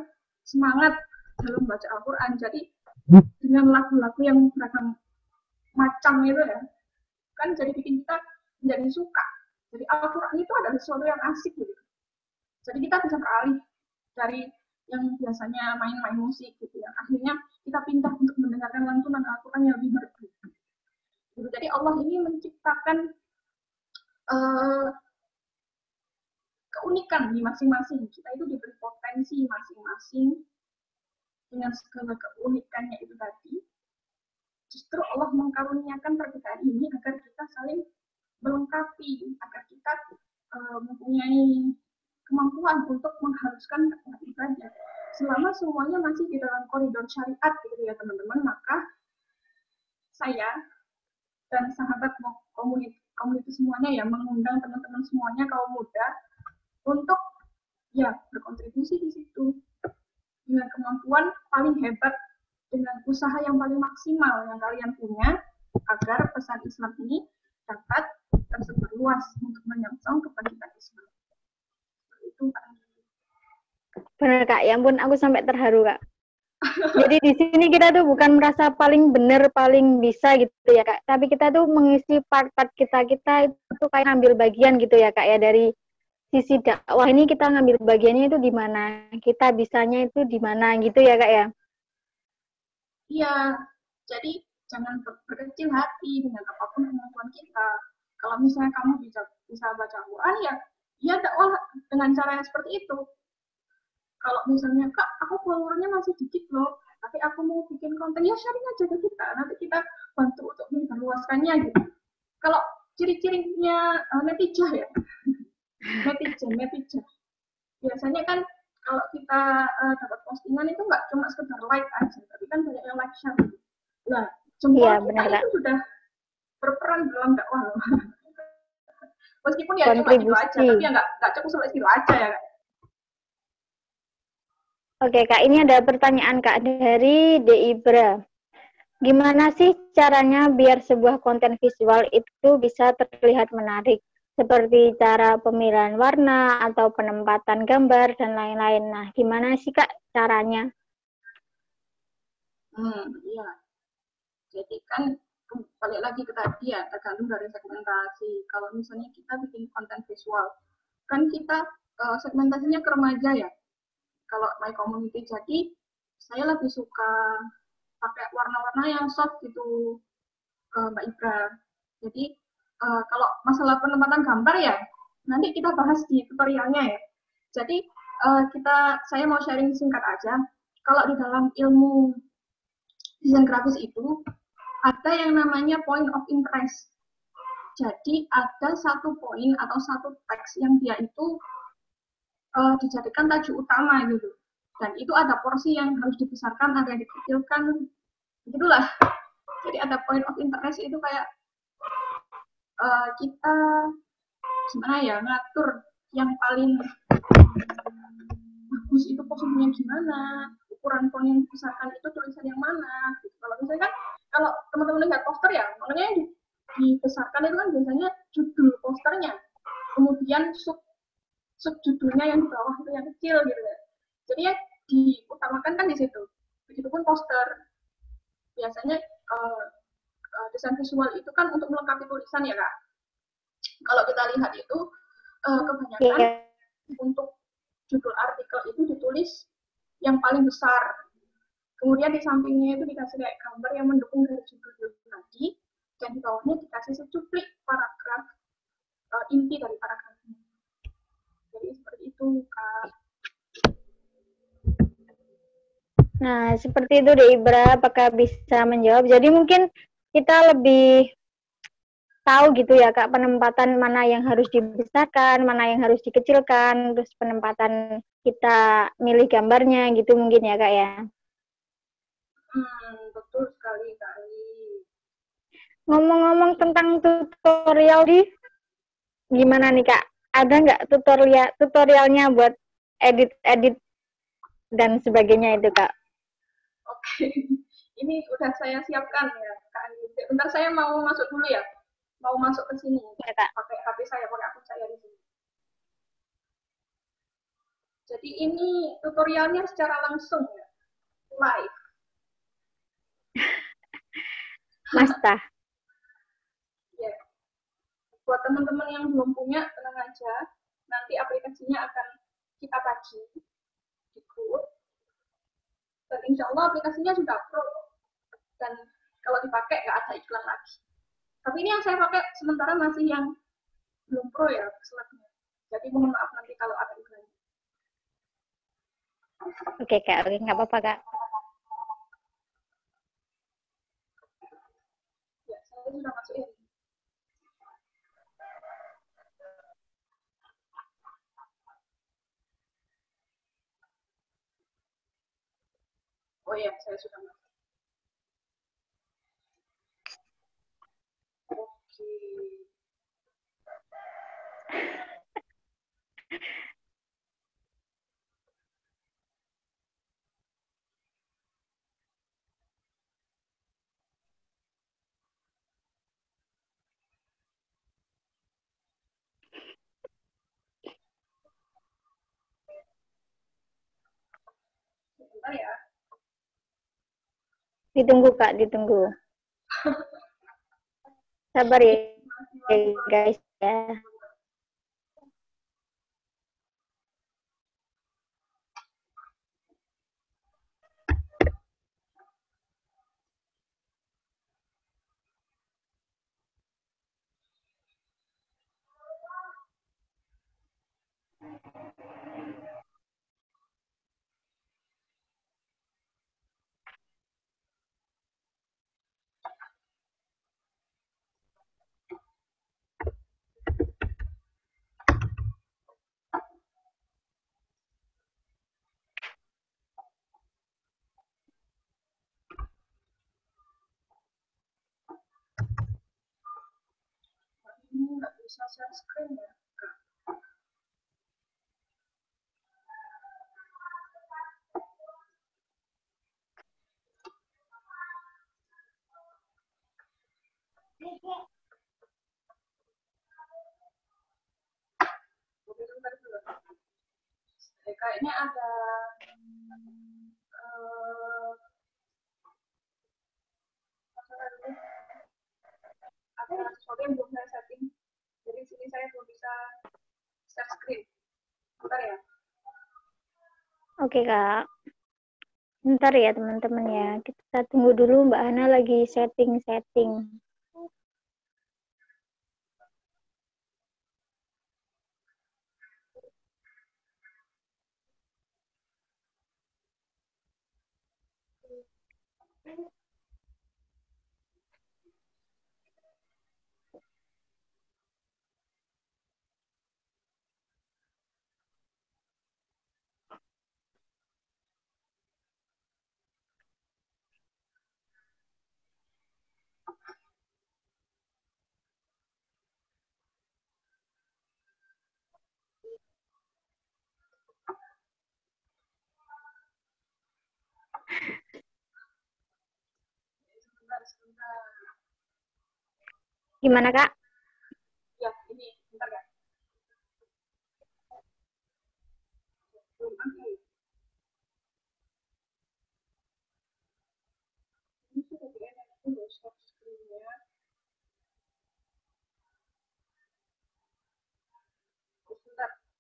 semangat dalam baca Al-Quran. Jadi dengan lagu-lagu yang beragam macam itu ya, kan jadi bikin kita menjadi suka. Jadi Al-Quran itu adalah sesuatu yang asik gitu. Jadi kita bisa beralih dari yang biasanya main-main musik gitu ya, akhirnya kita pindah untuk mendengarkan lantunan Al-Quran yang lebih merdu. Gitu. Jadi Allah ini menciptakan keunikan di masing-masing. Kita itu diberi potensi masing-masing dengan segala keunikannya itu tadi. Justru Allah mengkaruniakan perbedaan ini agar kita saling melengkapi, agar kita mempunyai kemampuan untuk mengharuskan ibadah. Selama semuanya masih di dalam koridor syariat gitu ya teman-teman, maka saya dan sahabat komunitas semuanya ya mengundang teman-teman semuanya kaum muda untuk ya berkontribusi di situ dengan kemampuan paling hebat, dengan usaha yang paling maksimal yang kalian punya agar pesan Islam ini dapat tersebar luas untuk menyongsong kebangkitan Islam. Itu Kak. Benar Kak, ya ampun aku sampai terharu Kak. Jadi di sini kita tuh bukan merasa paling benar, paling bisa gitu ya Kak, tapi kita tuh mengisi part-part kita itu kayak ngambil bagian gitu ya Kak ya, dari sisi dakwah ini kita ngambil bagiannya itu di mana, kita bisanya itu di mana gitu ya Kak ya. Iya, jadi jangan berkecil hati dengan apapun kemampuan kita. Kalau misalnya kamu bisa baca Quran ya dakwah dengan cara yang seperti itu. Kalau misalnya Kak, aku followernya masih dikit loh, tapi aku mau bikin konten, ya sharing aja ke kita. Nanti kita bantu untuk menyebarluaskannya gitu. Kalau ciri-cirinya netizen ya, netizen. Biasanya kan kalau kita dapat postingan itu nggak cuma sekedar like aja, tapi kan banyak yang like share. Nah, jempol kita itu sudah berperan dalam dakwah loh. Meskipun ya cuma gitu aja, tapi ya nggak cukup sampai gitu aja ya Kak. Oke Kak, ini ada pertanyaan Kak dari Deibra. Gimana sih caranya biar sebuah konten visual itu bisa terlihat menarik? Seperti cara pemilihan warna atau penempatan gambar dan lain-lain. Nah, gimana sih Kak caranya? Iya. Jadi kan balik lagi ke tadi ya, tergantung dari segmentasi. Kalau misalnya kita bikin konten visual, kan kita segmentasinya ke remaja ya. Kalau my community, jadi saya lebih suka pakai warna-warna yang soft gitu, Mbak Ibra. Jadi kalau masalah penempatan gambar ya nanti kita bahas di tutorialnya ya. Jadi saya mau sharing singkat aja. Kalau di dalam ilmu desain grafis itu ada yang namanya point of interest. Jadi ada satu poin atau satu teks yang dia itu dijadikan tajuk utama gitu. Dan itu ada porsi yang harus dibesarkan, ada yang dikecilkan, begitulah. Jadi ada point of interest itu kayak kita gimana ya, ngatur yang paling bagus itu posisinya gimana, ukuran font yang dibesarkan itu tulisan yang mana. Gitu. Kalau misalnya kan, kalau teman-teman lihat poster ya, makanya yang dibesarkan itu kan biasanya judul posternya, kemudian subjudulnya yang di bawah itu yang kecil gitu ya. Jadi ya diutamakan kan di situ. Begitupun poster. Biasanya desain visual itu kan untuk melengkapi tulisan ya Kak. Kalau kita lihat itu kebanyakan untuk judul artikel itu ditulis yang paling besar. Kemudian di sampingnya itu dikasih kayak gambar yang mendukung dari judul tadi, dan di bawahnya dikasih secuplik paragraf inti dari paragrafnya. Jadi seperti itu Kak. Nah, seperti itu deh Ibra, apakah bisa menjawab? Jadi mungkin kita lebih tahu gitu ya Kak, penempatan mana yang harus dibesarkan, mana yang harus dikecilkan, terus penempatan kita milih gambarnya gitu mungkin ya Kak ya. Betul sekali Kak. Ngomong-ngomong tentang tutorial gimana nih Kak? Ada nggak tutorialnya buat edit dan sebagainya itu Kak? Oke, ini sudah saya siapkan ya Kak. Bentar saya mau masuk dulu ya. Mau masuk ke sini ya, pakai HP saya, pakai akun saya di sini. Jadi ini tutorialnya secara langsung ya, live. Masta. Ya. Buat teman-teman yang belum punya, tenang aja. Nanti aplikasinya akan kita bagi di grup. Dan insya Allah aplikasinya sudah pro. Dan kalau dipakai nggak ada iklan lagi. Tapi ini yang saya pakai sementara masih yang belum pro ya, slide-nya. Jadi mohon maaf nanti kalau ada iklan. Oke Kak, oke, nggak apa-apa Kak. Ya, saya sudah masukin. Oh iya, saya sudah masuk. Oke. Sebentar ya. Ditunggu Kak, ditunggu. Sabar ya guys ya. Ini nggak bisa share screen ya. Kayaknya ada sesuatu yang belum saya setting. Jadi sini saya belum bisa share screen. Oke, Kak. Bentar ya, teman-teman ya. Kita tunggu dulu Mbak Hana lagi setting-setting. Gimana, Kak? Ya, ini bentar ya. Ini sudah di-edit dulu stop screen-nya.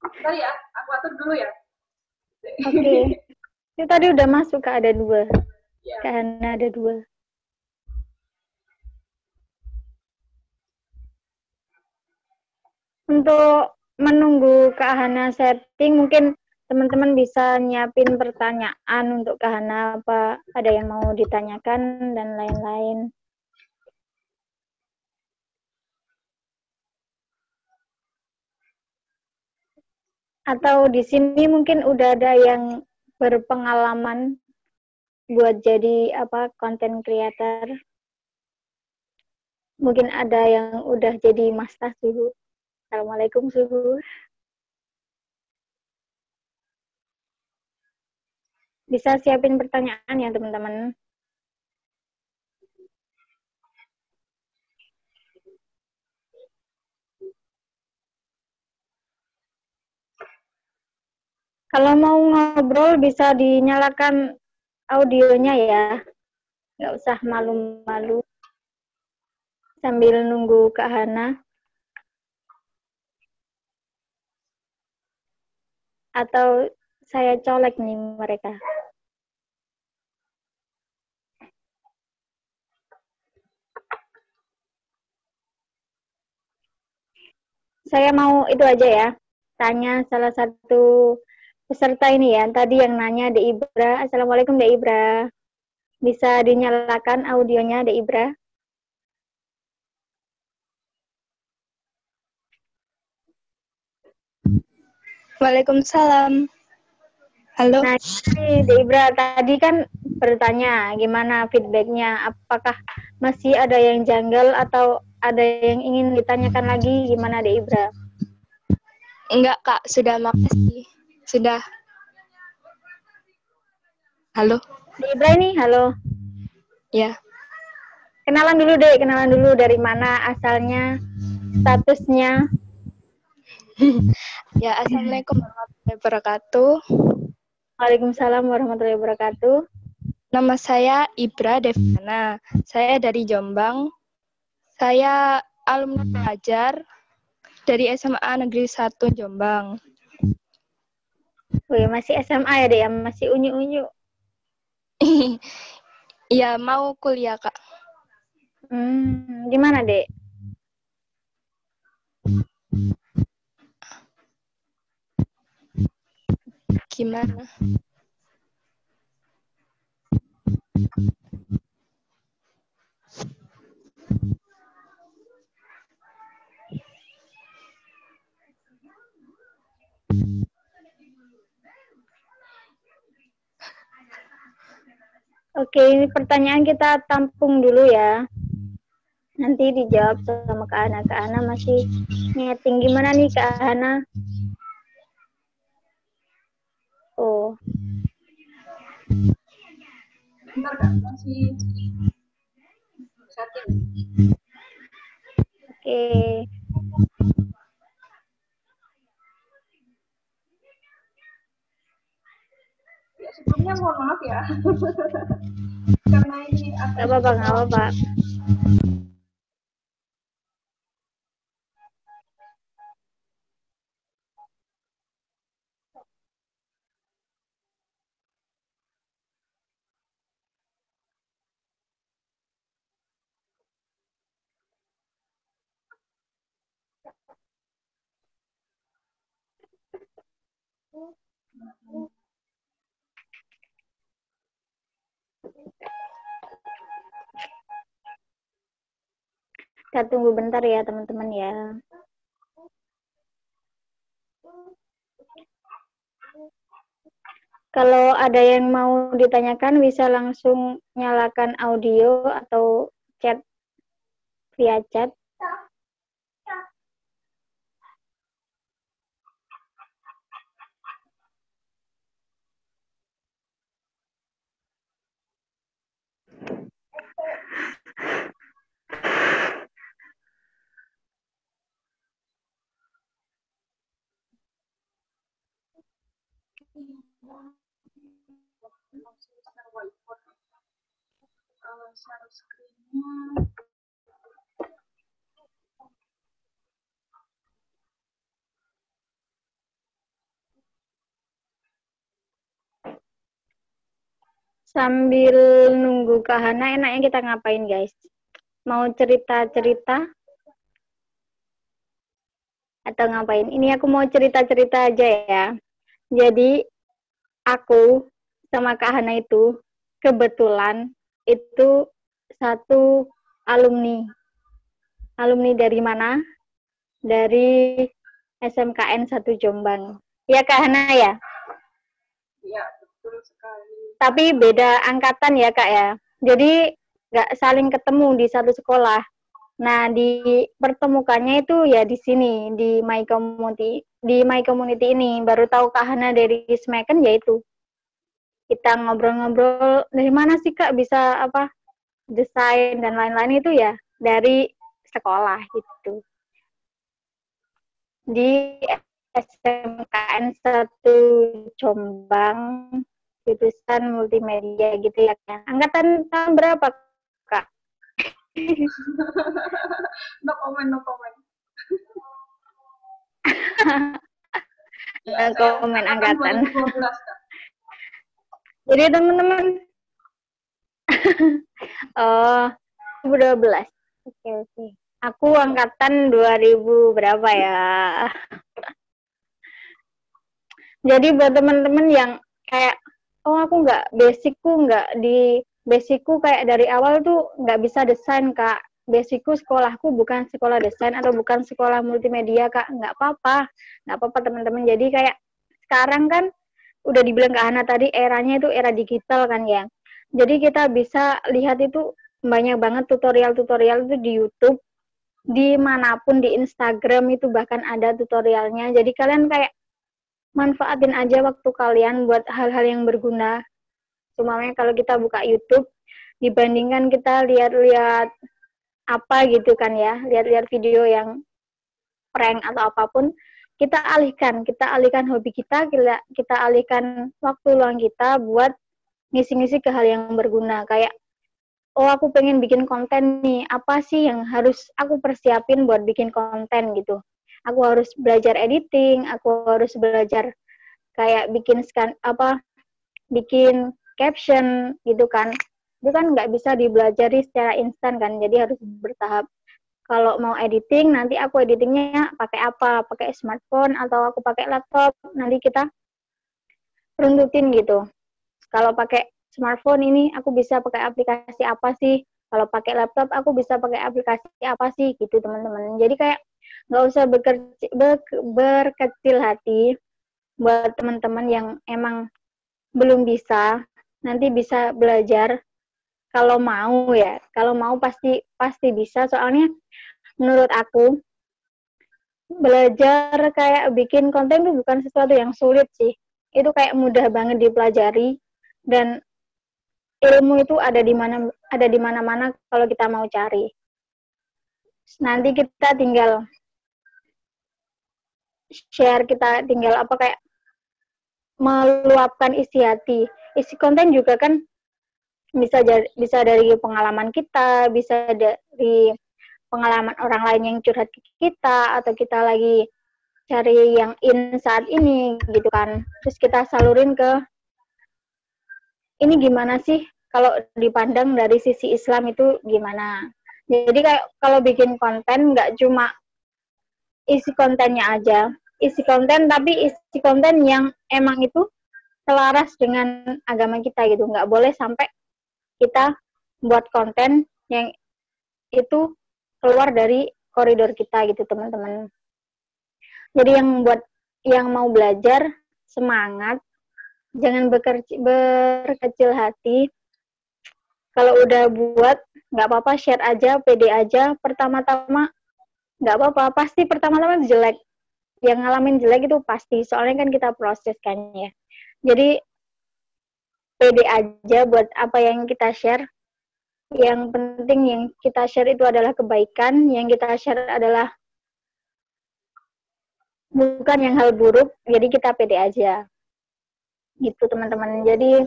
Bentar ya, aku atur dulu ya. Oke. Itu tadi udah masuk, Kak, ada 2. Ya. Kak Hana ada 2. Untuk menunggu Kak Hana setting, mungkin teman-teman bisa nyiapin pertanyaan untuk Kak Hana, apa ada yang mau ditanyakan dan lain-lain. Atau di sini mungkin udah ada yang berpengalaman buat jadi content creator. Mungkin ada yang udah jadi master suhu. Assalamualaikum suhu. Bisa siapin pertanyaan ya teman-teman. Kalau mau ngobrol bisa dinyalakan audionya ya. Nggak usah malu-malu. Sambil nunggu Kak Hana. Atau saya colek nih mereka. Saya mau itu aja ya. Tanya salah satu peserta ini ya. Tadi yang nanya De Ibra. Assalamualaikum De Ibra. Bisa dinyalakan audionya De Ibra? Waalaikumsalam. Halo. Nah, ini De Ibra tadi kan bertanya gimana feedbacknya, apakah masih ada yang janggal atau ada yang ingin ditanyakan lagi, gimana De Ibra? Enggak, Kak. Sudah, makasih. Sudah. Halo. De Ibra ini, halo. Ya. Kenalan dulu dari mana asalnya, statusnya. Ya, Assalamualaikum warahmatullahi wabarakatuh. Waalaikumsalam warahmatullahi wabarakatuh. Nama saya Ibra Deviana. Saya dari Jombang. Saya alumni pelajar dari SMA Negeri 1 Jombang. Wih, masih SMA ya, Dek? Masih unyu-unyu. Iya, mau kuliah, Kak. Gimana, Dek? Gimana? Oke, ini pertanyaan kita tampung dulu ya. Nanti dijawab sama Kak Ana. Kak Ana masih nyeting. Gimana nih Kak Ana? Oh. Bentar Kak, masih setting. Oke. Ya, sebelumnya mohon maaf ya. Karena ini Gak apa-apa. Kita tunggu bentar ya teman-teman ya. Kalau ada yang mau ditanyakan bisa langsung nyalakan audio atau chat via chat. Share screen-nya. Sambil nunggu Kak Hana, enaknya kita ngapain guys? Mau cerita-cerita? Atau ngapain? Ini aku mau cerita-cerita aja ya. Jadi, aku sama Kak Hana itu kebetulan itu satu alumni. Alumni dari mana? Dari SMKN 1 Jombang. Ya Kak Hana ya? Iya, betul sekali. Tapi beda angkatan ya Kak ya. Jadi nggak saling ketemu di satu sekolah. Nah, dipertemukannya itu ya di sini, di My Community ini. Baru tahu Kak Hana dari Smeken, yaitu kita ngobrol-ngobrol, dari mana sih Kak bisa desain dan lain-lain itu ya dari sekolah gitu. Di SMKN 1 Jombang, jurusan multimedia gitu ya Kak. Angkatan tahun berapa Kak? No comment. No comment angkatan. 2012, Kak. Jadi teman-teman, oh 2012. Oke. Aku angkatan 2000 berapa ya? Jadi buat teman-teman yang kayak, oh aku basicku kayak dari awal tuh nggak bisa desain Kak. Basicku sekolahku bukan sekolah desain atau bukan sekolah multimedia Kak. Nggak apa-apa teman-teman. Jadi kayak sekarang kan udah dibilang Kak Hana tadi, eranya itu era digital kan ya. Jadi kita bisa lihat itu banyak banget tutorial-tutorial itu di YouTube, dimanapun, di Instagram itu bahkan ada tutorialnya. Jadi kalian kayak manfaatin aja waktu kalian buat hal-hal yang berguna. Cumanya kalau kita buka YouTube, dibandingkan kita lihat-lihat apa gitu kan ya, lihat-lihat video yang prank atau apapun, kita alihkan hobi kita alihkan waktu luang kita buat ngisi-ngisi ke hal yang berguna. Kayak, oh aku pengen bikin konten nih, apa sih yang harus aku persiapin buat bikin konten gitu. Aku harus belajar editing, aku harus belajar kayak bikin caption gitu kan. Itu kan nggak bisa dibelajari secara instan kan, jadi harus bertahap. Kalau mau editing, nanti aku editingnya pakai apa? Pakai smartphone atau aku pakai laptop? Nanti kita runtutin gitu. Kalau pakai smartphone ini, aku bisa pakai aplikasi apa sih? Kalau pakai laptop, aku bisa pakai aplikasi apa sih? Gitu teman-teman. Jadi kayak nggak usah berkecil hati buat teman-teman yang emang belum bisa. Nanti bisa belajar kalau mau ya. Kalau mau pasti bisa. Soalnya menurut aku, belajar kayak bikin konten itu bukan sesuatu yang sulit sih. Itu kayak mudah banget dipelajari, dan ilmu itu ada di mana-mana kalau kita mau cari. Nanti kita tinggal share, kita tinggal kayak meluapkan isi hati. Isi konten juga kan bisa dari pengalaman kita, bisa dari pengalaman orang lain yang curhat ke kita, atau kita lagi cari yang in saat ini gitu kan. Terus kita salurin ke, ini gimana sih kalau dipandang dari sisi Islam itu gimana. Jadi kayak kalau bikin konten nggak cuma isi kontennya aja, isi konten yang emang itu selaras dengan agama kita gitu. Nggak boleh sampai kita buat konten yang itu keluar dari koridor kita gitu teman-teman. Jadi yang mau belajar semangat, jangan berkecil hati. Kalau udah buat, nggak apa-apa, share aja, pede aja. Pertama-tama nggak apa-apa, pasti pertama-tama jelek. Yang ngalamin jelek itu pasti, soalnya kan kita proses kan ya. Jadi pede aja buat apa yang kita share. Yang penting yang kita share itu adalah kebaikan, yang kita share adalah bukan yang hal buruk, jadi kita pede aja. Gitu teman-teman. Jadi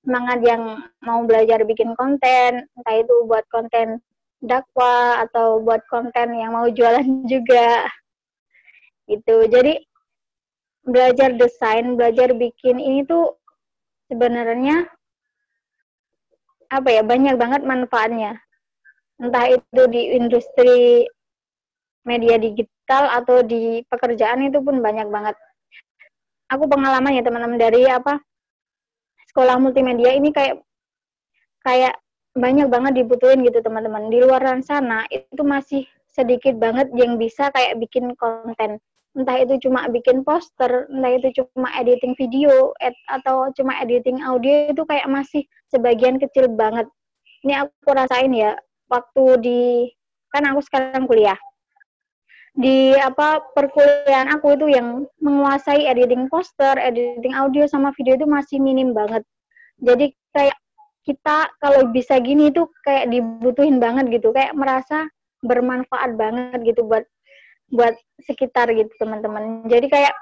semangat yang mau belajar bikin konten, entah itu buat konten dakwah atau buat konten yang mau jualan juga. Gitu. Jadi belajar desain, belajar bikin ini tuh sebenarnya apa ya, banyak banget manfaatnya. Entah itu di industri media digital atau di pekerjaan itu pun banyak banget. Aku pengalaman ya teman-teman dari sekolah multimedia ini kayak banyak banget dibutuhin gitu teman-teman. Di luar sana itu masih sedikit banget yang bisa kayak bikin konten. Entah itu cuma bikin poster, entah itu cuma editing video, atau cuma editing audio, itu kayak masih sebagian kecil banget. Ini aku rasain ya, kan aku sekarang kuliah. Di perkuliahan aku itu yang menguasai editing poster, editing audio sama video itu masih minim banget. Jadi kayak kita kalau bisa gini tuh kayak dibutuhin banget gitu, kayak merasa bermanfaat banget gitu buat sekitar gitu teman-teman. Jadi kayak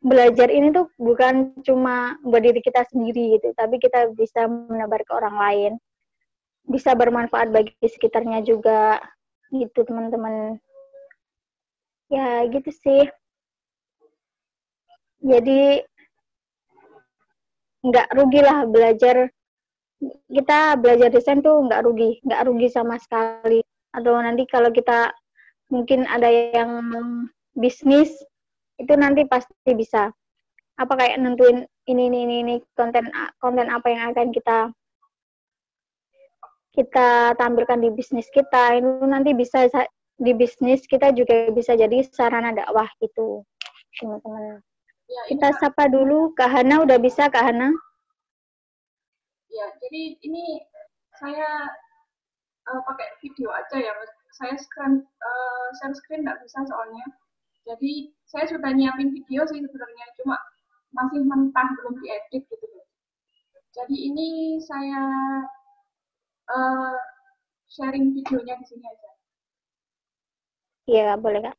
belajar ini tuh bukan cuma buat diri kita sendiri gitu, tapi kita bisa menebar ke orang lain, bisa bermanfaat bagi sekitarnya juga gitu teman-teman. Ya gitu sih. Jadi nggak rugi lah belajar. Kita belajar desain tuh nggak rugi sama sekali. Atau nanti kalau kita mungkin ada yang bisnis, itu nanti pasti bisa. Apa kayak nentuin ini konten apa yang akan kita tampilkan di bisnis kita, itu nanti bisa di bisnis kita juga bisa jadi sarana dakwah gitu, teman-teman. Ya, kita sapa dulu Kak Hana, udah bisa Kak Hana? Ya, jadi ini saya pakai video aja ya, saya share screen nggak bisa soalnya. Jadi saya sudah nyiapin video sih sebenarnya, cuma masih mentah, belum diedit gitu. Jadi ini saya sharing videonya di sini aja. Iya, boleh Kak.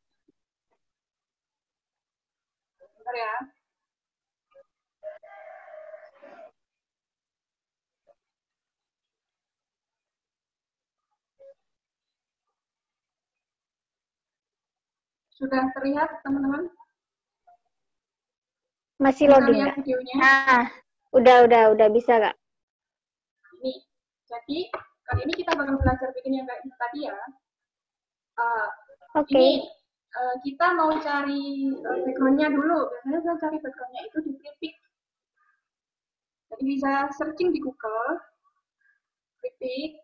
Bentar ya. Sudah terlihat teman-teman? Masih loading Kak? Videonya? Nah, udah bisa Kak. Ini, jadi kali ini kita bakal belajar bikin yang kayak tadi ya. Oke. Ini kita mau cari background-nya dulu. Biasanya saya cari background-nya itu di Flippic. Jadi bisa searching di Google, Flippic.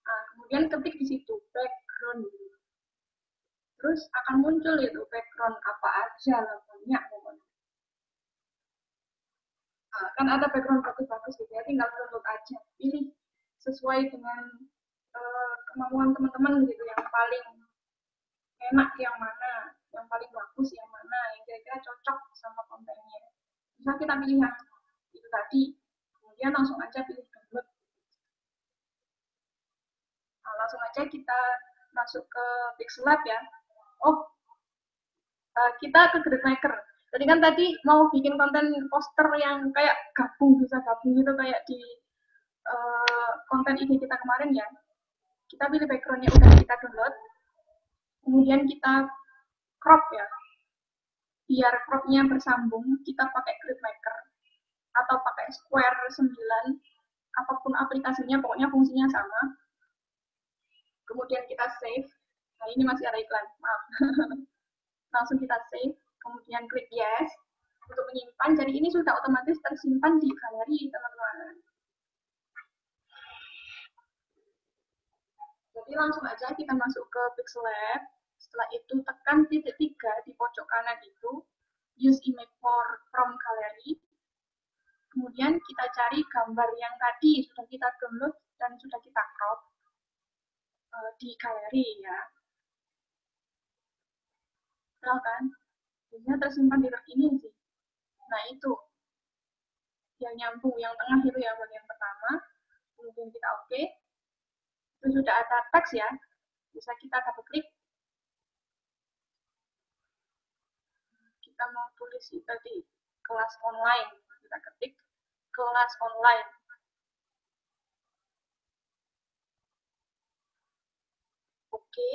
Nah, kemudian ketik di situ background. Terus akan muncul itu background apa aja lah, banyak pokoknya. Nah, kan ada background bagus-bagus gitu ya, tinggal download aja, pilih sesuai dengan kemauan teman-teman gitu, yang paling enak yang mana, yang paling bagus yang mana, yang kira-kira cocok sama kontennya. Bisa kita pilih yang itu tadi, kemudian langsung aja pilih download. Nah, langsung aja kita masuk ke Pixellab ya. Oh, kita ke GridMaker. Jadi kan tadi mau bikin konten poster yang kayak bisa gabung gitu kayak di konten ini kita kemarin ya. Kita pilih background-nya udah kita download. Kemudian kita crop ya. Biar crop-nya bersambung, kita pakai GridMaker atau pakai Square 9, apapun aplikasinya, pokoknya fungsinya sama. Kemudian kita save. Nah, ini masih ada iklan, maaf. Langsung kita save, kemudian klik yes untuk menyimpan. Jadi ini sudah otomatis tersimpan di galeri teman-teman. Jadi langsung aja kita masuk ke Pixellab. Setelah itu tekan titik 3 di pojok kanan itu, use image from gallery. Kemudian kita cari gambar yang tadi sudah kita download dan sudah kita crop di galeri ya. Tahu kan? Biasanya tersimpan di ini sih. Nah itu yang nyambung, yang tengah itu ya bagian pertama. Kemudian kita oke. Itu sudah ada teks ya. Bisa kita double klik. Kita mau tulis itu tadi kelas online. Kita ketik kelas online. Oke.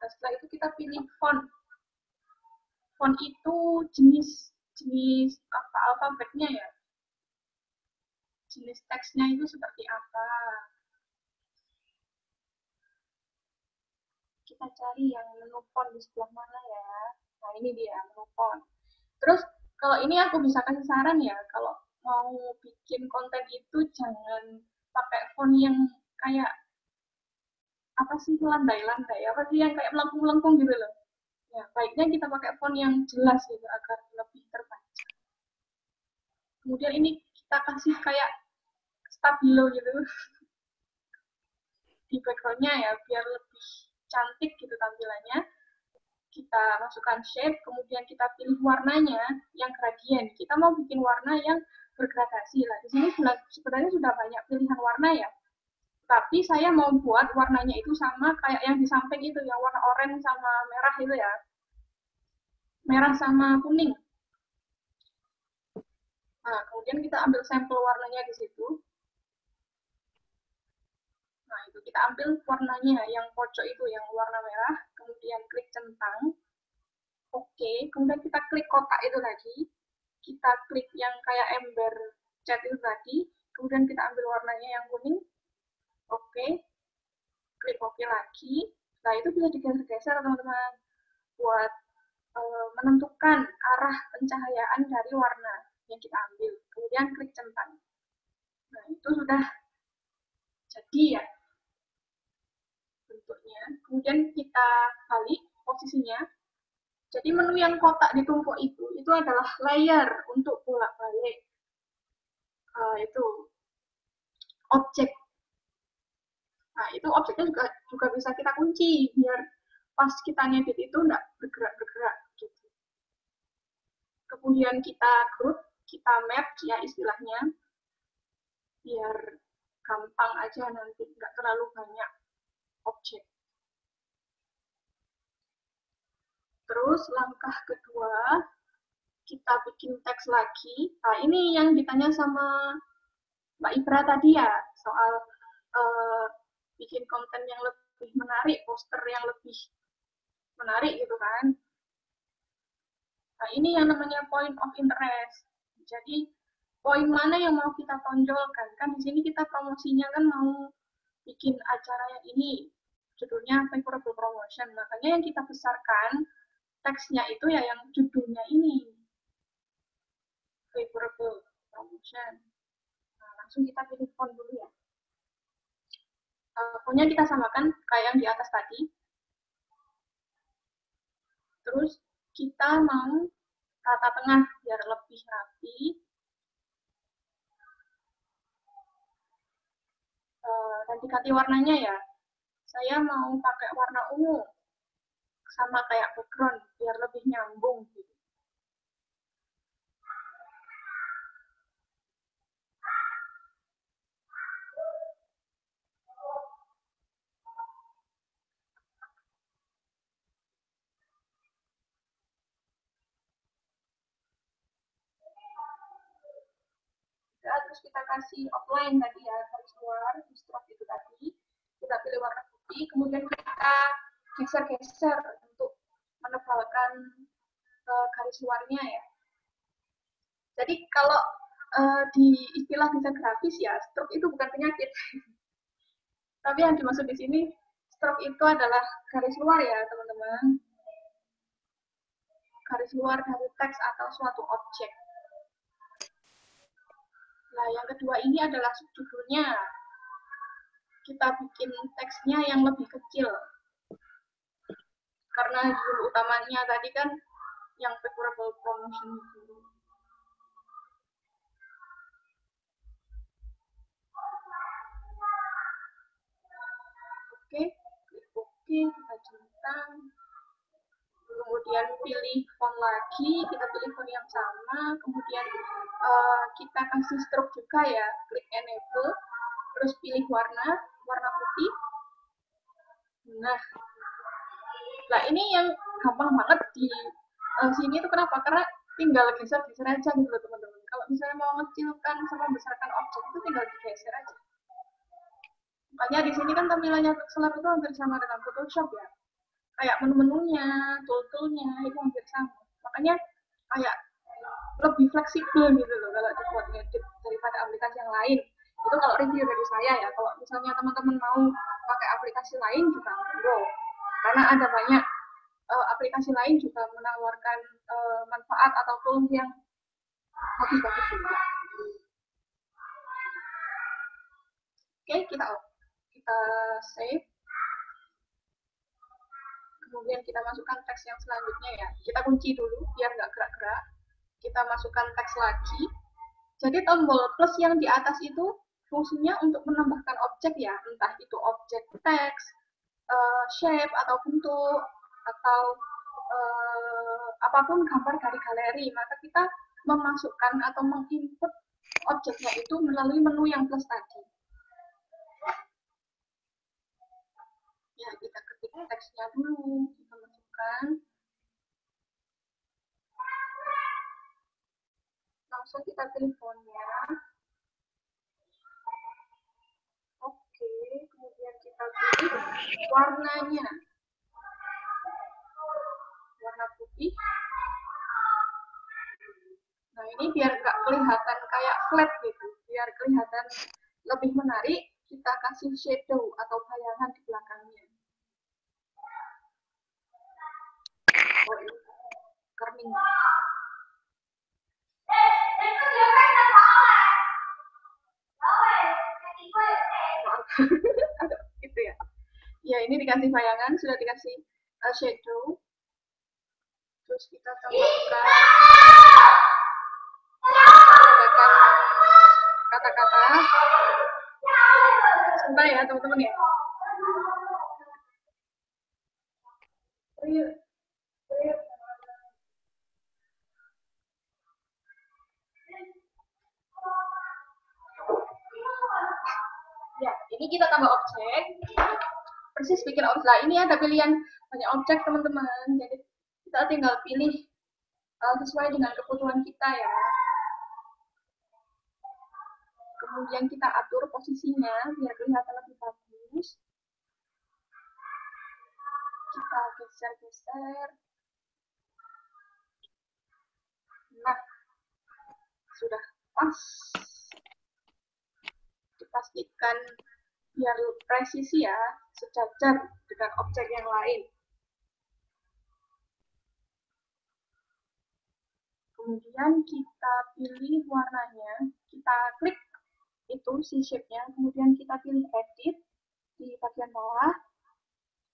Nah, setelah itu kita pilih font. Font itu jenis apa alfabetnya ya. Jenis teksnya itu seperti apa. Kita cari yang menu font di sebelah mana ya. Nah ini dia menu font. Terus kalau ini aku bisa kasih saran ya, kalau mau bikin konten itu jangan pakai font yang kayak apa sih landai-landai, apa sih yang kayak melengkung-melengkung gitu loh. Ya, baiknya kita pakai font yang jelas gitu agar lebih terbaca. Kemudian ini kita kasih kayak stabilo gitu di backgroundnya ya, biar lebih cantik gitu tampilannya. Kita masukkan shape, kemudian kita pilih warnanya yang gradient. Kita mau bikin warna yang bergradasi lah. Di sini sebenarnya sudah banyak pilihan warna ya. Tapi saya mau buat warnanya itu sama kayak yang di samping itu, yang warna oranye sama merah itu ya. Merah sama kuning. Nah, kemudian kita ambil sampel warnanya di situ. Nah, itu kita ambil warnanya yang pojok itu, yang warna merah, kemudian klik centang. Oke, kemudian kita klik kotak itu tadi. Kita klik yang kayak ember cat itu tadi, kemudian kita ambil warnanya yang kuning. Oke, klik oke lagi. Nah, itu bisa digeser-geser teman-teman buat menentukan arah pencahayaan dari warna yang kita ambil. Kemudian klik centang. Nah, itu sudah jadi ya bentuknya. Kemudian kita balik posisinya. Jadi menu yang kotak ditumpuk itu adalah layer untuk bolak-balik itu objek. Nah, itu objeknya juga bisa kita kunci biar pas kita ngedit itu enggak bergerak-bergerak gitu. Kemudian kita group, kita map ya istilahnya, biar gampang aja nanti, enggak terlalu banyak objek. Terus langkah kedua, kita bikin teks lagi. Nah, ini yang ditanya sama Mbak Ibra tadi ya, soal bikin konten yang lebih menarik, poster yang lebih menarik gitu kan. Nah, ini yang namanya point of interest. Jadi, poin mana yang mau kita tonjolkan? Kan di sini kita promosinya kan mau bikin acara yang ini, judulnya favorable promotion. Makanya yang kita besarkan teksnya itu ya yang judulnya ini, favorable promotion. Nah, langsung kita pilih font dulu ya. Fontnya kita samakan kayak yang di atas tadi. Terus kita mau tata tengah biar lebih rapi. Dan diganti warnanya ya. Saya mau pakai warna ungu sama kayak background biar lebih nyambung gitu. Terus kita kasih outline tadi ya, garis luar, stroke itu tadi. Kita pilih warna putih, kemudian kita geser-geser untuk menebalkan garis luarnya ya. Jadi kalau di istilah desain grafis ya, stroke itu bukan penyakit. Tapi yang dimaksud di sini Stroke itu adalah garis luar ya, teman-teman. Garis luar dari teks atau suatu objek. Nah, yang kedua ini adalah subjudulnya. Kita bikin teksnya yang lebih kecil. Karena judul utamanya tadi kan yang favorable promotion dulu. Oke, klik oke, kita centang. Kemudian pilih font lagi, kita pilih font yang sama, kemudian kita kasih stroke juga ya, klik enable, terus pilih warna putih. Nah ini yang gampang banget di sini itu kenapa? Karena tinggal geser-geser aja gitu loh teman-teman. Kalau misalnya mau mengecilkan sama membesarkan objek itu tinggal digeser aja. Makanya di sini kan tampilannya Pixel itu hampir sama dengan Photoshop ya. Kayak menu-menunya, tool-toolnya itu hampir sama. Makanya kayak lebih fleksibel gitu loh kalau dibuat ngedit daripada aplikasi yang lain. Itu kalau review dari saya ya. Kalau misalnya teman-teman mau pakai aplikasi lain juga monggo. Karena ada banyak aplikasi lain juga menawarkan manfaat atau tools yang bagus-bagus juga. Oke, kita save. Kemudian kita masukkan teks yang selanjutnya ya. Kita kunci dulu biar nggak gerak-gerak. Kita masukkan teks lagi. Jadi tombol plus yang di atas itu fungsinya untuk menambahkan objek ya. Entah itu objek teks, shape atau bentuk, atau apapun gambar dari galeri. Maka kita memasukkan atau menginput objeknya itu melalui menu yang plus tadi. Ya, kita ketik teksnya dulu, kita masukkan. Langsung kita pilih fontnya. Oke, kemudian kita pilih warnanya. Warna putih. Nah, ini biar nggak kelihatan kayak flat gitu. Biar kelihatan lebih menarik, kita kasih shadow atau bayangan di belakangnya. Oh, ini kerning. Gitu ya. Ya, ini dikasih bayangan, sudah dikasih shadow. Terus kita tambahkan kata-kata. Sebentar ya, teman-teman ya. Ya, ini kita tambah objek. Persis bikin objek. Nah, ini ada pilihan banyak objek, teman-teman. Jadi kita tinggal pilih sesuai dengan kebutuhan kita ya. Kemudian kita atur posisinya biar kelihatan lebih bagus. Kita geser-geser. Nah, sudah pas. Dipastikan biar presisi ya, sejajar dengan objek yang lain. Kemudian kita pilih warnanya, kita klik itu si shape-nya, kemudian kita pilih edit di bagian bawah.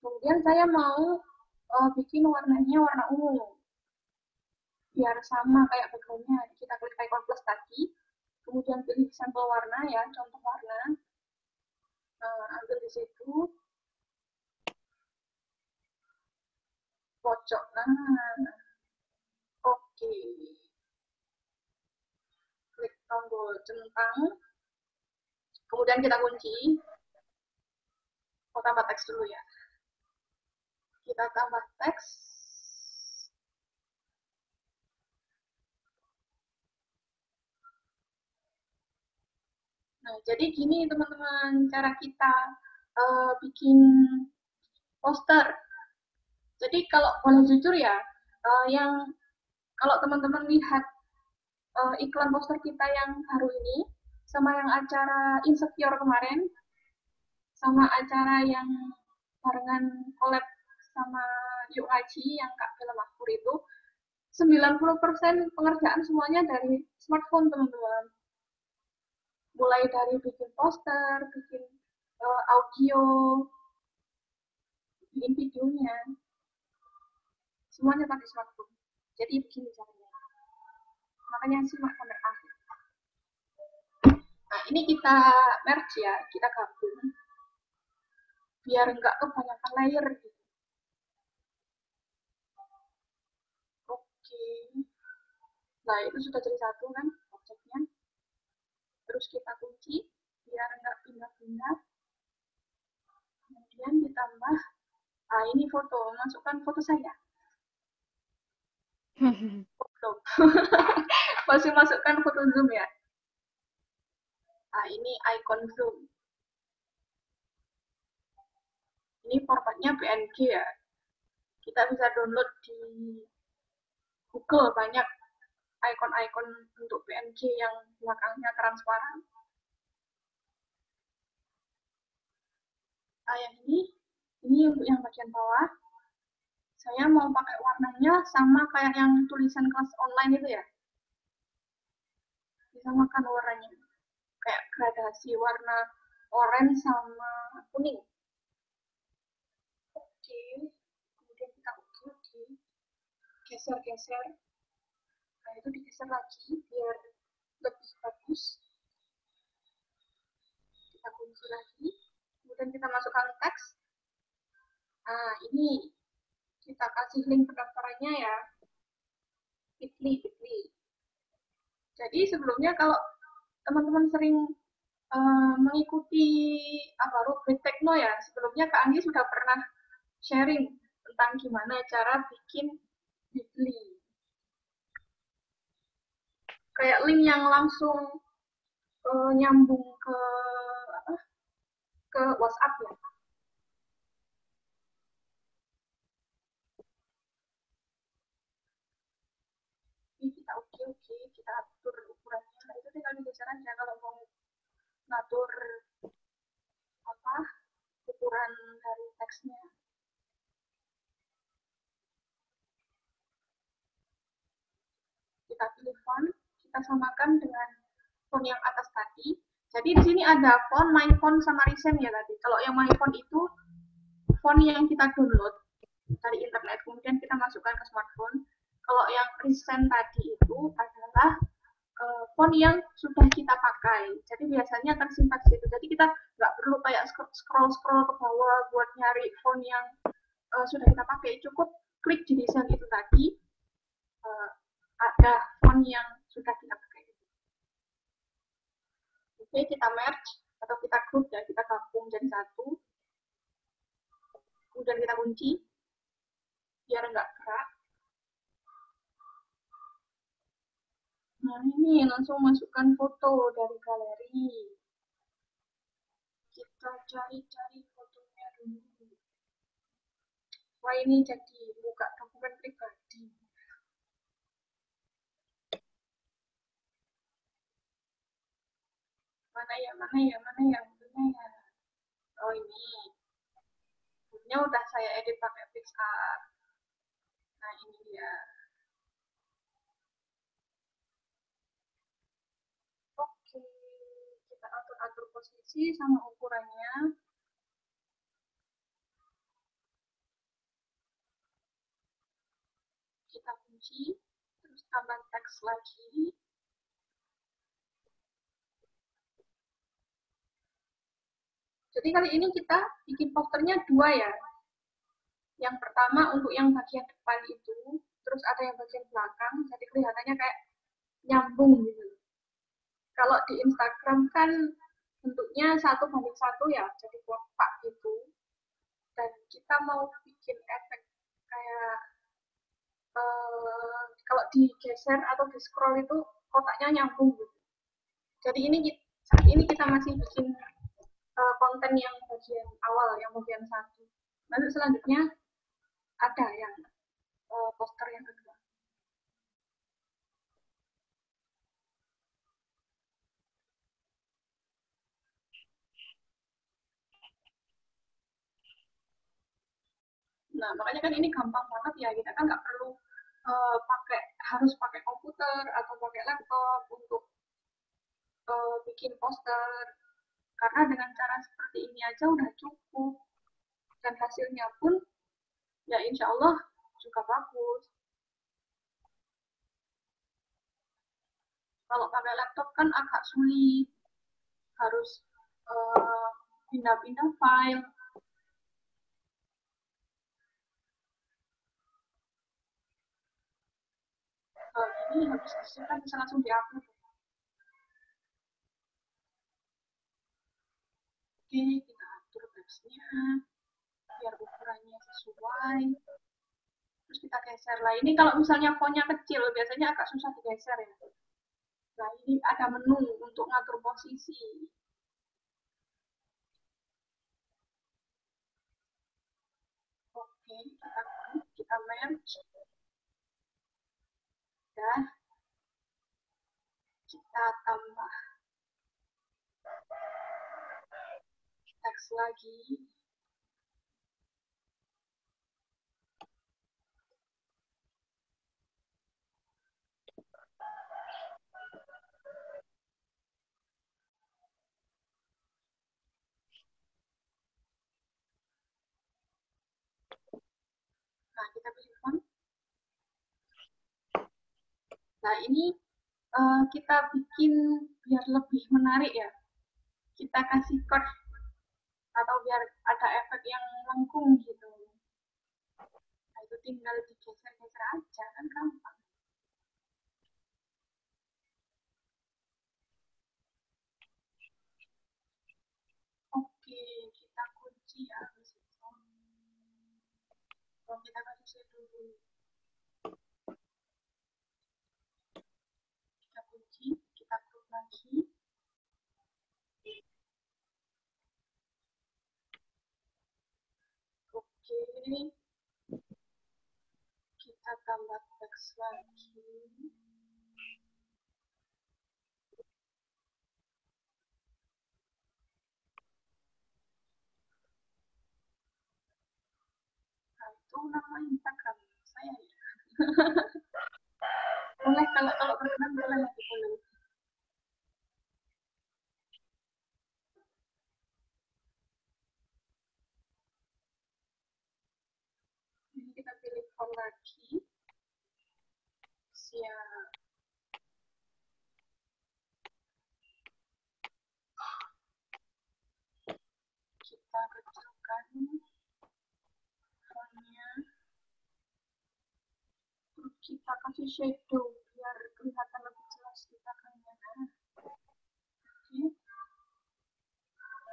Kemudian saya mau bikin warnanya warna ungu. Biar sama kayak background-nya, kita klik icon plus tadi. Kemudian pilih sampel warna ya, contoh warna. Ambil di situ. Pojok. Oke. Klik tombol centang. Kemudian kita kunci. Tambah teks dulu ya. Kita tambah teks. Nah, jadi gini teman-teman, cara kita bikin poster. Jadi kalau boleh jujur ya, kalau teman-teman lihat iklan poster kita yang baru ini, sama yang acara Insecure kemarin, sama acara yang barengan collab sama Yuk Ngaji yang Kak Bella Makmur itu 90% pengerjaan semuanya dari smartphone, teman-teman. Mulai dari bikin poster, bikin audio, bikin videonya, semuanya pakai smartphone. Jadi begini caranya. Makanya simak sampai akhir. Nah, ini kita merge ya, kita gabung. Biar nggak kebanyakan layer gitu. Oke. Nah, itu sudah jadi satu kan objeknya. Terus kita kunci biar nggak pindah-pindah. Kemudian ditambah, ini foto, masukkan foto saya. Foto. Masih masukkan foto zoom ya. Nah, ini icon zoom. Ini formatnya PNG ya. Kita bisa download di Google banyak icon-icon untuk PNG yang belakangnya transparan. Nah, yang ini untuk yang bagian bawah. Saya mau pakai warnanya sama kayak yang tulisan kelas online itu ya. Disamakan warnanya. Kayak gradasi warna oranye sama kuning. Oke. Kemudian kita oke. Geser-geser. Nah, itu digeser lagi biar lebih bagus. Kita kunci lagi. Kemudian kita masukkan teks. Nah, ini kita kasih link pendaftarannya ya. Bit.ly. Jadi sebelumnya kalau teman-teman sering mengikuti rubrik Tekno ya, sebelumnya Kak Andi sudah pernah sharing tentang gimana cara bikin Bit.ly. Kayak link yang langsung nyambung ke WhatsApp ya. Ini kita oke, kita atur ukurannya. Nah, itu tinggal digeser aja kalau mau ngatur ukuran dari teksnya. Kita pilih font, kita samakan dengan font yang atas tadi. Jadi di sini ada font, my font sama recent ya tadi. Kalau yang my font itu font yang kita download dari internet, kemudian kita masukkan ke smartphone. Kalau yang recent tadi itu adalah font yang sudah kita pakai. Jadi biasanya tersimpan di situ. Jadi kita nggak perlu kayak scroll ke bawah buat nyari font yang sudah kita pakai. Cukup klik di desain itu tadi, ada font yang sudah kita pakai. Oke, kita merge atau kita group ya, kita gabung jadi satu. Kemudian kita kunci biar nggak gerak. Nah, ini langsung masukkan foto dari galeri. Kita cari fotonya dulu. Wah, ini jadi buka dokumen pribadi. Mana ya. Oh, ini. Ini udah saya edit pakai PixArt. Nah, ini dia. Oke, kita atur posisi sama ukurannya. Kita kunci, terus tambah teks lagi. Jadi kali ini kita bikin posternya dua ya. Yang pertama untuk yang bagian depan itu, terus ada yang bagian belakang, jadi kelihatannya kayak nyambung gitu. Kalau di Instagram kan bentuknya 1:1 ya, jadi kotak gitu. Dan kita mau bikin efek kayak kalau digeser atau di scroll itu kotaknya nyambung gitu. Jadi saat ini kita masih bikin konten yang bagian awal, yang bagian 1. Nanti selanjutnya ada yang poster yang kedua. Nah, makanya kan ini gampang banget ya, kita kan nggak perlu harus pakai komputer atau pakai laptop untuk bikin poster, karena dengan cara seperti ini aja udah cukup, dan hasilnya pun ya insya Allah juga bagus. Kalau pakai laptop kan agak sulit, harus pindah-pindah file. Kalau ini habis kan bisa langsung diupload. Oke, kita atur teksnya biar ukurannya sesuai. Terus kita geser lah. Ini kalau misalnya fontnya kecil, biasanya agak susah digeser ya. Nah, ini ada menu untuk ngatur posisi. Oke, kita merge. Udah. Kita tambah teks lagi. Nah, kita pilih font. Nah, ini kita bikin biar lebih menarik ya. Kita kasih curve atau biar ada efek yang lengkung gitu. Nah, itu tinggal digeser-geser aja, kan gampang. Oke, kita kunci ya. Kalau kita kasih shadow dulu. Kita kunci, kita group lagi. Oke, kita tambah teks lagi. Nah, itu nama Instagram saya ya. Boleh, kalau berkenan boleh lagi, boleh. Ini kita pilih font lagi. Siap. Kita kecilkan fontnya. Terus kita kasih shadow biar kelihatan lebih jelas di belakangnya. Oke.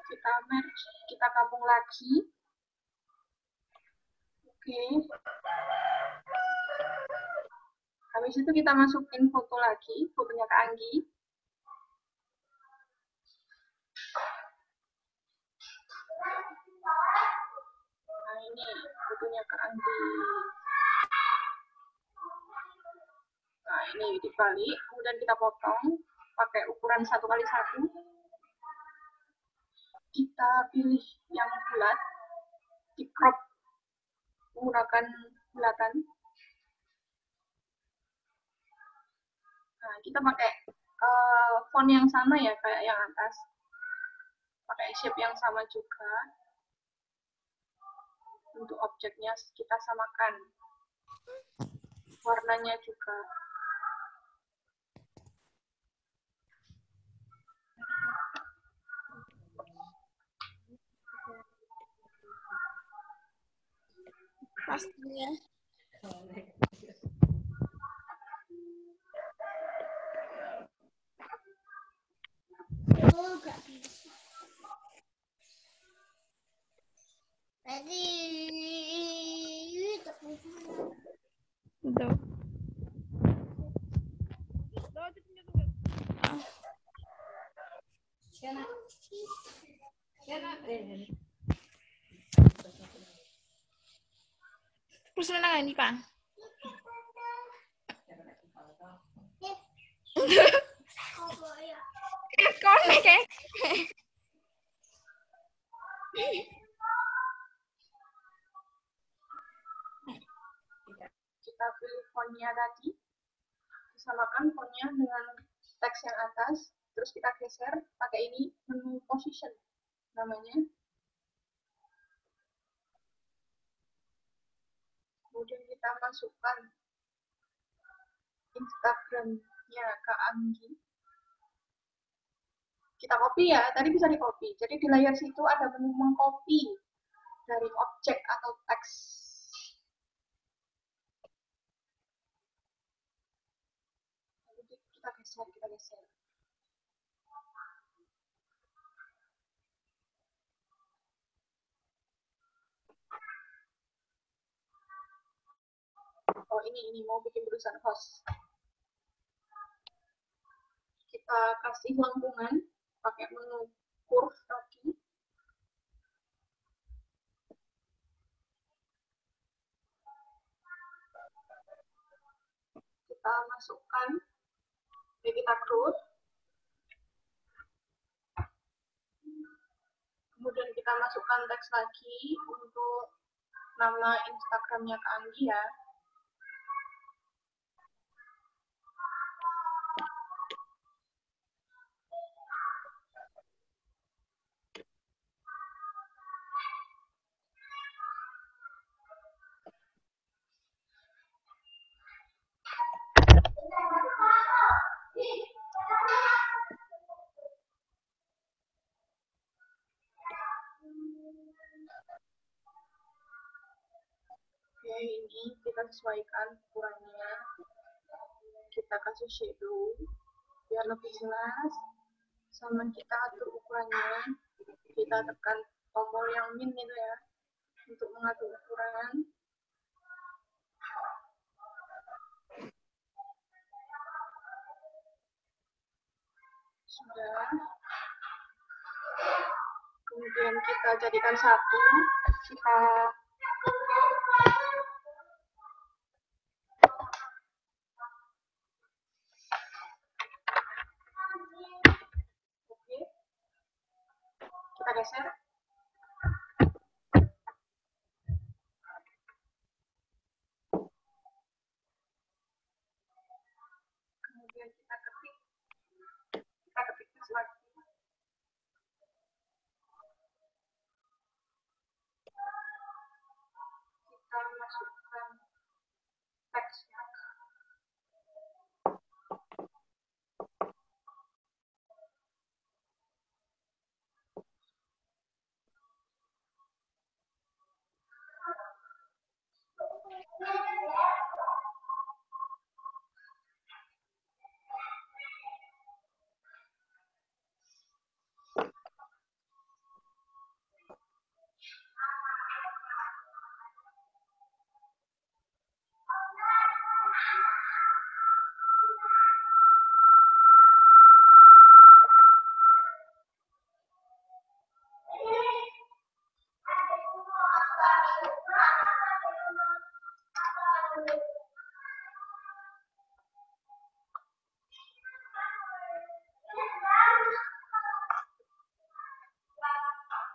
Kita merge, kita gabung lagi. Oke. Habis itu kita masukin foto lagi, fotonya Kak Anggi. Nah, ini fotonya Kak Anggi. Nah, ini dibalik, kemudian kita potong pakai ukuran 1x1. Kita pilih yang bulat, di crop menggunakan bulatan. Nah, kita pakai font yang sama ya, kayak yang atas. Pakai shape yang sama juga. Untuk objeknya kita samakan. Warnanya juga. Pastinya. Terus mana ini, Pak? Konek ya. fontnya tadi, disamakan fontnya dengan teks yang atas, terus kita geser pakai ini menu position namanya. Kemudian kita masukkan Instagramnya Kak Anggi. Kita copy ya, tadi bisa di copy. Jadi di layar situ ada menu mengcopy dari objek atau teks. Lalu kita geser. Oh ini mau bikin tulisan host. Kita kasih lengkungan pakai menu curve tadi. Kita masukkan, kita growth. Kemudian kita masukkan teks lagi untuk nama Instagramnya Kak Anggi ya. Oke, ini kita sesuaikan ukurannya. Kita kasih shadow biar lebih jelas. Sama kita atur ukurannya. Kita tekan tombol yang min itu ya untuk mengatur ukuran. Sudah. Kemudian kita jadikan satu. Kita kita geser. Kemudian kita ketik teks lagi. Kita masukkan teksnya.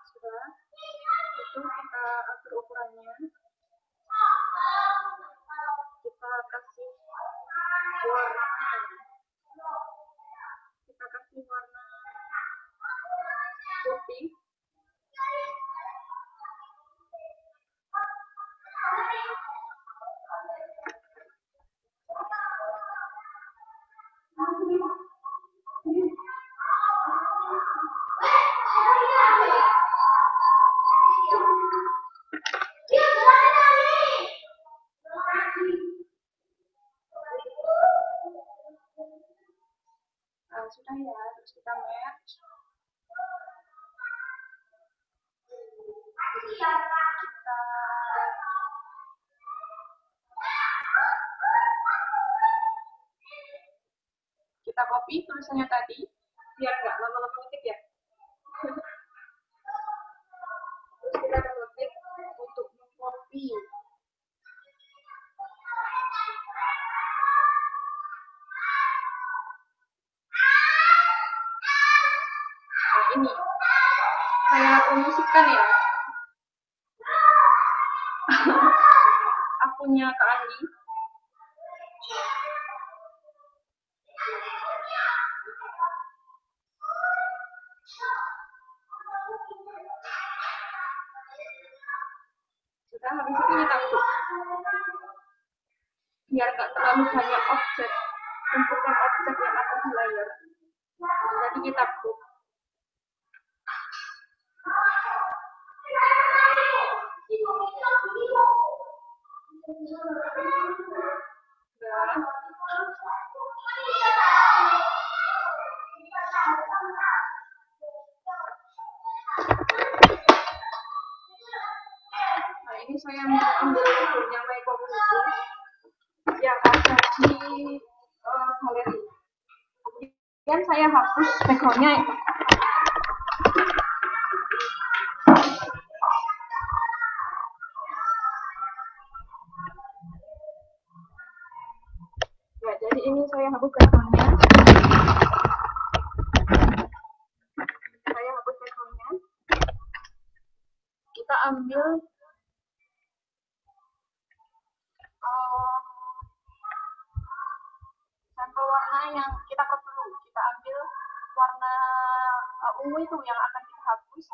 Sudah. Itu kita atur ukurannya. Kita kasih warna. Kita kasih warna putih. Sudah ya, terus kita match. Kita copy tulisannya tadi biar nggak lama-lama ngetik ya. Terus kita double klik untuk mengcopy. Nah ini saya promosikan ya. Akunnya Kak Anggi. Nah, habis itu kita tutup. Biar nggak terlalu banyak objek, tumpukan objek yang ada di layar. Jadi kita tutup. Nah, ini saya ambil yang micromobility yang ada di galeri. Kemudian saya hapus background-nya. Ya, jadi ini saya hapus background-nya. Kita ambil sampel warna yang kita perlu. Kita ambil warna ungu itu yang akan kita hapus.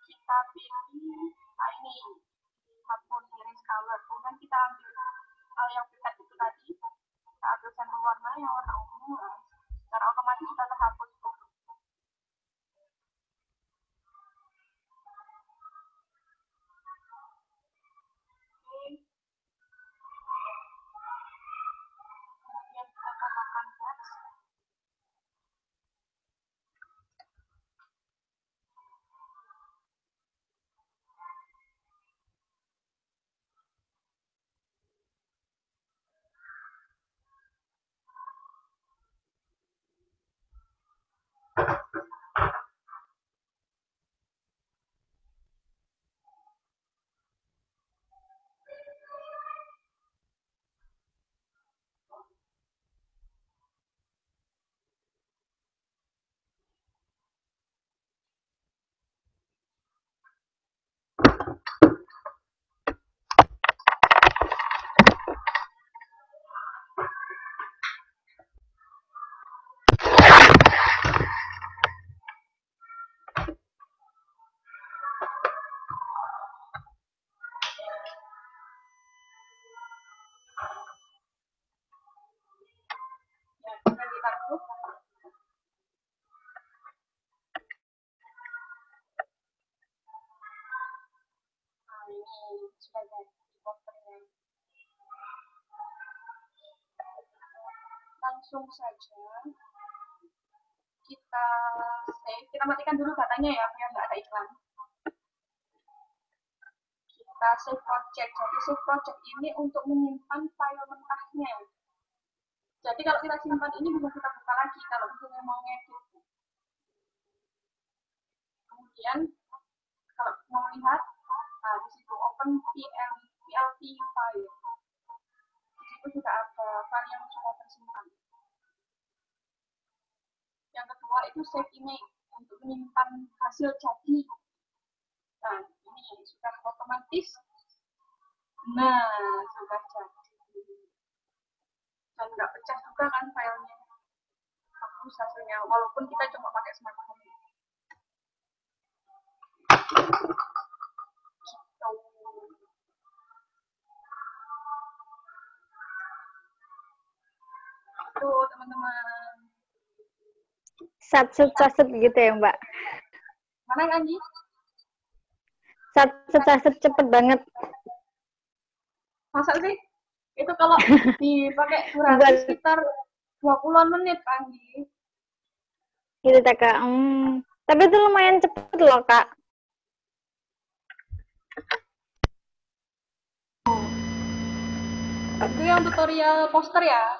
Kita pilih ini hapus iris color. Kemudian kita ambil yang pilihan itu tadi. Kita ambil sampel warna yang warna ungu. Secara otomatis sudah terhapus. Sudah jadi posternya. Langsung saja kita save. Kita matikan dulu datanya ya biar nggak ada iklan. Kita save project. Jadi save project ini untuk menyimpan file mentahnya. Jadi kalau kita simpan ini bisa kita buka lagi kalau misalnya mau ngedit. Kemudian kalau mau lihat, nah di situ open PLT file. Di situ juga ada file yang sudah tersimpan. Yang kedua itu save image untuk menyimpan hasil jadi. Nah ini sudah otomatis. Nah sudah jadi. Dan nggak pecah juga kan filenya. Bagus hasilnya walaupun kita cuma pakai smartphone. Tuh teman-teman. Sat-set gitu ya Mbak? Mana Anji? Sat-set cepet banget. Masa sih? Itu kalau dipakai durasi sekitar 20-an menit Anji. Gitu Kak. Tapi itu lumayan cepet loh Kak. Itu yang tutorial poster ya.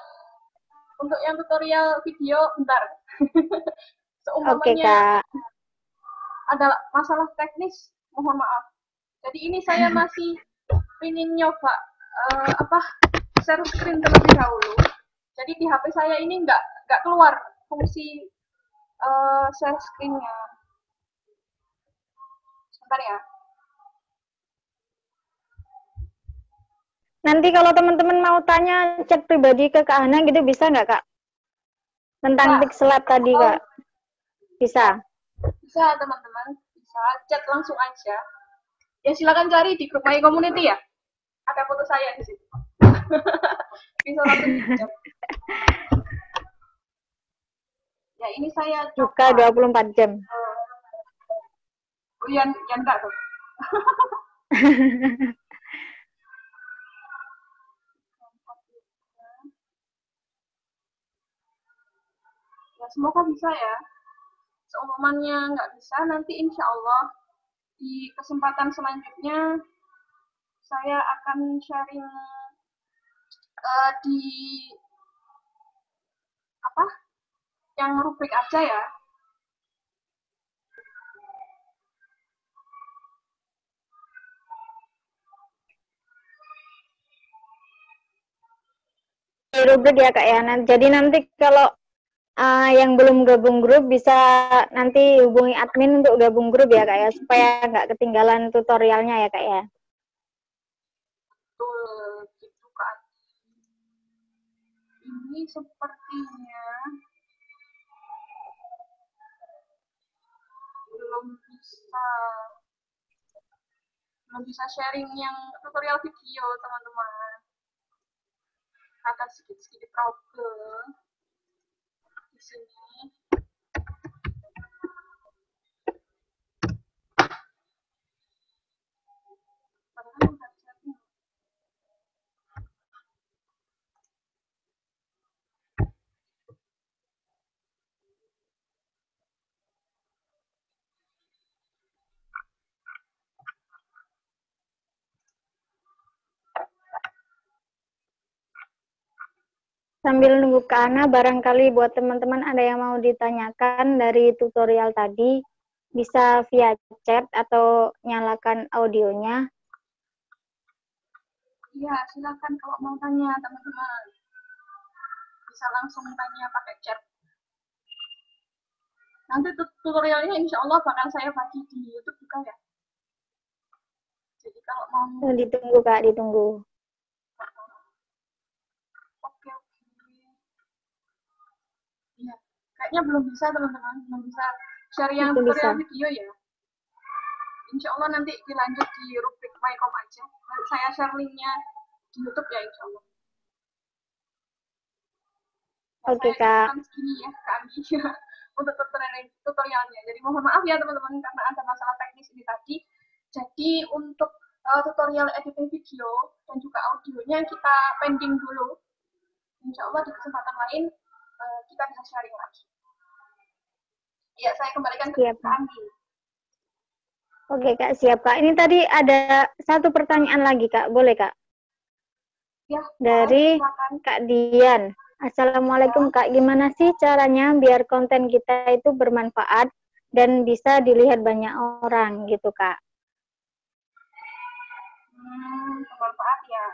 Untuk yang tutorial video bentar. Seumpamanya ada masalah teknis, mohon maaf. Jadi ini saya masih ingin nyoba share screen terlebih dahulu. Jadi di HP saya ini nggak keluar fungsi share screen-nya. Sebentar ya. Nanti kalau teman-teman mau tanya chat pribadi ke Kak Hana gitu bisa nggak Kak? Tentang Pixlab tadi Kak? Bisa? Bisa teman-teman, bisa chat langsung aja. Ya silakan cari di grup My Community ya. Ada foto saya di situ. Bisa langsung dicek. Ya ini saya Buka 24 jam. Oh yang enggak tuh. Ya semoga bisa ya. Seumpamanya nggak bisa, nanti insya Allah di kesempatan selanjutnya saya akan sharing di apa? Yang rubrik aja ya. Di rubrik ya Kak ya. Jadi nanti kalau yang belum gabung grup bisa nanti hubungi admin untuk gabung grup ya Kak ya, supaya nggak ketinggalan tutorialnya ya Kak ya. Betul, gitu Kak. Ini sepertinya belum bisa sharing yang tutorial video teman-teman. Ada sedikit problem di sini. Sambil nunggu Kak Ana, barangkali buat teman-teman ada yang mau ditanyakan dari tutorial tadi, bisa via chat atau nyalakan audionya. Iya, silakan kalau mau tanya teman-teman. Bisa langsung tanya pakai chat. Nanti tutorialnya insya Allah bakal saya bagi di YouTube juga ya. Jadi kalau mau... Ditunggu Kak, ditunggu. Oke. Iya, kayaknya belum bisa teman-teman. Belum bisa share yang tutorial video ya. Insya Allah nanti dilanjut di rubrik MyCom aja. Nanti saya share linknya di YouTube ya insya Allah. Oke Kak. Segini ya kami untuk tutorialnya. Jadi mohon maaf ya teman-teman karena ada masalah teknis ini tadi. Jadi untuk tutorial editing video dan juga audionya kita pending dulu. Insya Allah di kesempatan lain kita bisa sharing lagi. Ya, saya kembalikan ke Andi. Oke Kak, siap Kak. Ini tadi ada satu pertanyaan lagi Kak, boleh Kak? Ya. Dari Kak Dian. Assalamualaikum Kak, gimana sih caranya biar konten kita itu bermanfaat dan bisa dilihat banyak orang gitu Kak? Bermanfaat ya.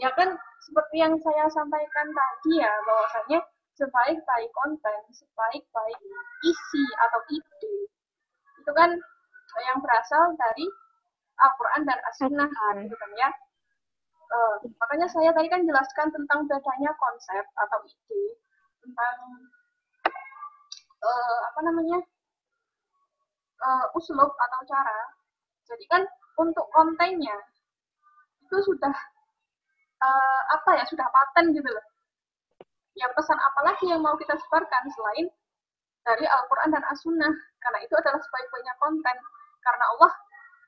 Ya kan seperti yang saya sampaikan tadi ya, bahwasanya sebaik-baik konten, sebaik-baik isi atau ide, itu kan yang berasal dari Al-Quran dan As-Sunnah, gitu kan ya. Makanya saya tadi kan jelaskan tentang bedanya konsep atau ide, tentang uslub atau cara. Jadi kan untuk kontennya itu sudah sudah paten gitu loh. Ya pesan apalagi yang mau kita sebarkan selain dari Al-Quran dan As-Sunnah, karena itu adalah sebaik-baiknya konten. Karena Allah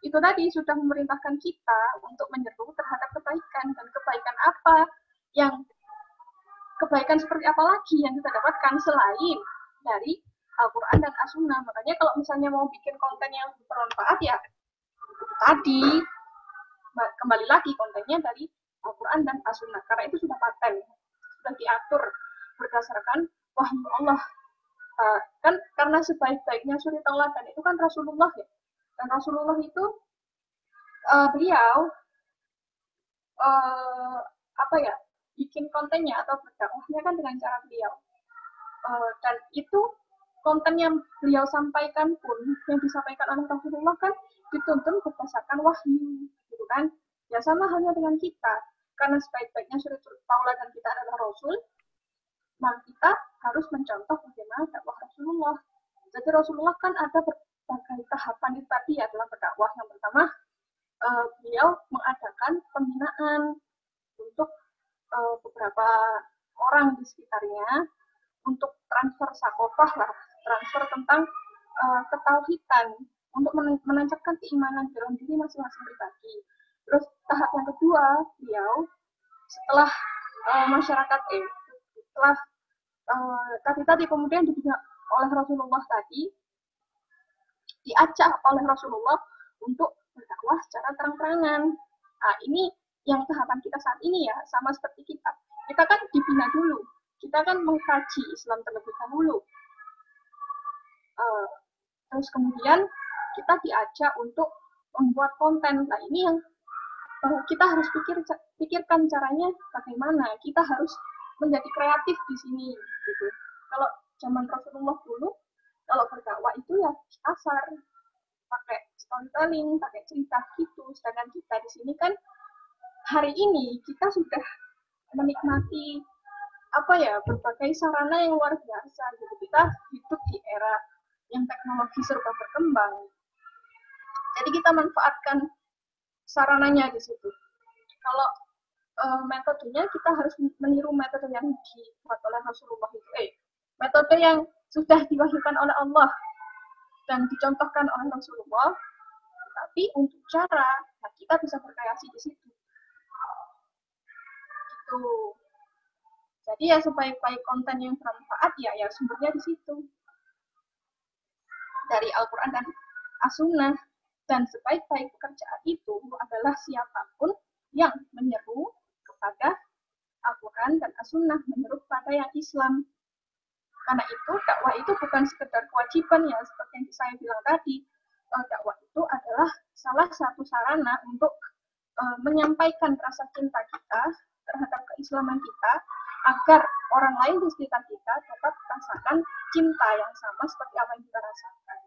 itu tadi sudah memerintahkan kita untuk menyeru terhadap kebaikan, dan kebaikan seperti apa lagi yang kita dapatkan selain dari Al-Quran dan As-Sunnah. Makanya kalau misalnya mau bikin konten yang bermanfaat ya tadi kembali lagi kontennya dari Al-Quran dan As-Sunnah, karena itu sudah paten, sudah diatur berdasarkan wahyu Allah. Kan karena sebaik-baiknya suri tauladan itu kan Rasulullah ya, dan Rasulullah itu beliau bikin kontennya atau berdakwahnya kan dengan cara beliau, dan itu konten yang beliau sampaikan pun yang disampaikan oleh Rasulullah kan dituntun berdasarkan wahyu, gitu kan? Ya sama halnya dengan kita, karena sebaik-baiknya suri tauladan kita adalah Rasul, maka kita harus mencontoh bagaimana dakwah Rasulullah. Jadi Rasulullah kan ada sebagai tahapan itu tadi adalah berdakwah. Yang pertama, beliau mengadakan pembinaan untuk beberapa orang di sekitarnya untuk transfer sakofah lah, transfer tentang ketauhidan, untuk menancapkan keimanan dalam diri masing-masing pribadi. Terus tahap yang kedua, beliau setelah masyarakat setelah tadi kemudian dibina oleh Rasulullah tadi, diajak oleh Rasulullah untuk berdakwah secara terang-terangan. Nah, ini yang tahapan kita saat ini ya, sama seperti kita. Kita kan dibina dulu, kita kan mengkaji Islam terlebih dahulu. Terus kemudian kita diajak untuk membuat konten. Nah, ini yang kita harus pikirkan caranya bagaimana. Kita harus menjadi kreatif di sini. Gitu. Kalau zaman Rasulullah dulu, kalau berdakwah itu ya asar, pakai storytelling, pakai cerita gitu. Sedangkan kita di sini kan hari ini kita sudah menikmati berbagai sarana yang luar biasa gitu. Kita hidup di era yang teknologi serba berkembang. Jadi kita manfaatkan sarananya di situ. Kalau metodenya kita harus meniru metode yang dibuat oleh Rasulullah itu. Metode yang sudah diwahyukan oleh Allah dan dicontohkan oleh Rasulullah. Tapi untuk cara, kita bisa berkreasi di situ. Gitu. Jadi ya sebaik-baik konten yang bermanfaat ya sumbernya di situ. Dari Al-Quran dan As-Sunnah. Dan sebaik-baik pekerjaan itu adalah siapapun yang menyeru kepada Al-Quran dan As-Sunnah, menyeru kepada yang Islam. Karena itu dakwah itu bukan sekedar kewajiban ya, seperti yang saya bilang tadi. Dakwah itu adalah salah satu sarana untuk menyampaikan rasa cinta kita terhadap keislaman kita, agar orang lain di sekitar kita dapat merasakan cinta yang sama seperti apa yang kita rasakan.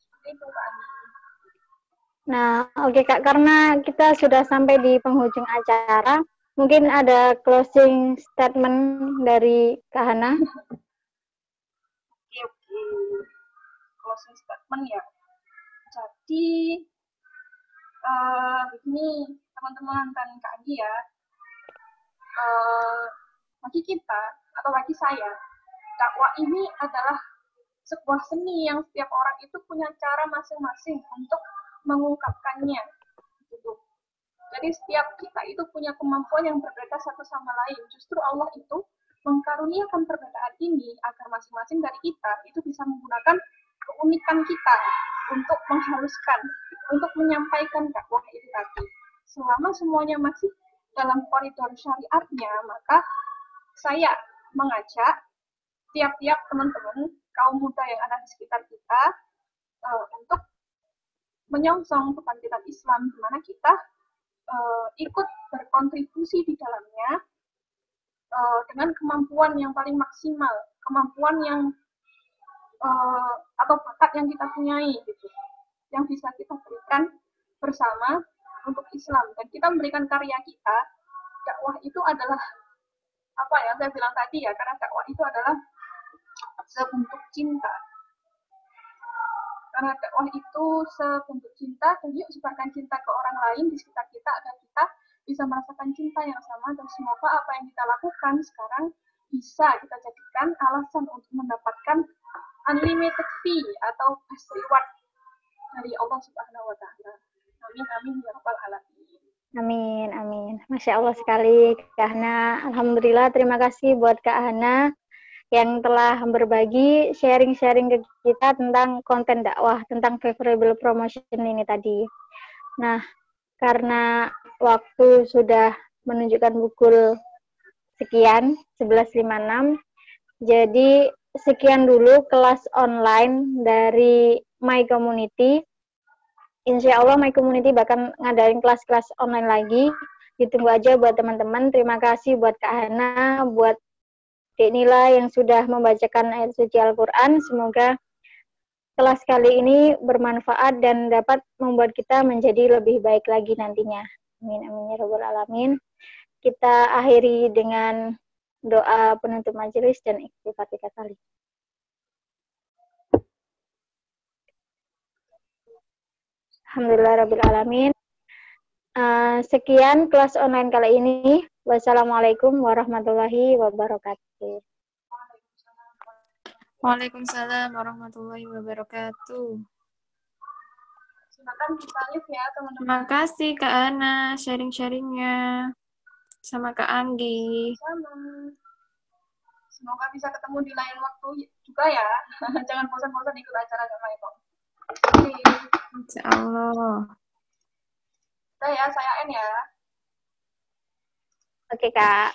Seperti itu, Kak Andi. Nah, oke Kak, karena kita sudah sampai di penghujung acara, mungkin ada closing statement dari Kak Hana. Oke. Closing statement ya. Jadi, begini teman-teman dan Kak Andi ya, bagi kita atau bagi saya, dakwah ini adalah sebuah seni yang setiap orang itu punya cara masing-masing untuk mengungkapkannya. Gitu. Jadi setiap kita itu punya kemampuan yang berbeda satu sama lain. Justru Allah itu mengkaruniakan perbedaan ini agar masing-masing dari kita itu bisa menggunakan keunikan kita untuk menghaluskan, untuk menyampaikan dakwah itu tadi. Selama semuanya masih dalam koridor syariatnya, maka saya mengajak tiap-tiap teman-teman kaum muda yang ada di sekitar kita untuk menyongsong kebangkitan Islam, di mana kita ikut berkontribusi di dalamnya dengan kemampuan yang paling maksimal, kemampuan yang atau bakat yang kita punyai, gitu, yang bisa kita berikan bersama untuk Islam. Dan kita memberikan karya kita. Dakwah itu adalah apa ya, saya bilang tadi ya, karena dakwah itu adalah sebentuk cinta. Karena dakwah itu sebentuk cinta, dan yuk sebarkan cinta ke orang lain di sekitar kita agar kita bisa merasakan cinta yang sama, dan semoga apa yang kita lakukan sekarang bisa kita jadikan alasan untuk mendapatkan unlimited fee atau best reward dari Allah Subhanahu wa Ta'ala. Amin amin ya rabbal alamin. Amin amin. Masya Allah sekali Kak Hana. Alhamdulillah, terima kasih buat Kak Hana yang telah berbagi sharing-sharing ke kita tentang konten dakwah, tentang favorable promotion ini tadi. Nah, karena waktu sudah menunjukkan pukul sekian, 11.56, jadi sekian dulu kelas online dari My Community. Insya Allah My Community bakal ngadain kelas-kelas online lagi. Ditunggu aja buat teman-teman. Terima kasih buat Kak Hana, buat Dek Nila yang sudah membacakan ayat suci Al-Quran. Semoga kelas kali ini bermanfaat dan dapat membuat kita menjadi lebih baik lagi nantinya. Amin, amin, ya rabbal alamin. Kita akhiri dengan doa penutup majelis dan ikhtifar 3 kali. Alhamdulillahirrabbilalamin. Sekian kelas online kali ini. Wassalamualaikum warahmatullahi wabarakatuh. Waalaikumsalam warahmatullahi wabarakatuh. Silakan kita live ya teman-teman. Terima kasih Kak Ana sharing-sharingnya sama Kak Anggi. Sama. Semoga bisa ketemu di lain waktu juga ya. Jangan bosan-bosan ikut acara sama Eko. Oke. Insya Allah. Udah ya, saya N ya. Oke, Kak.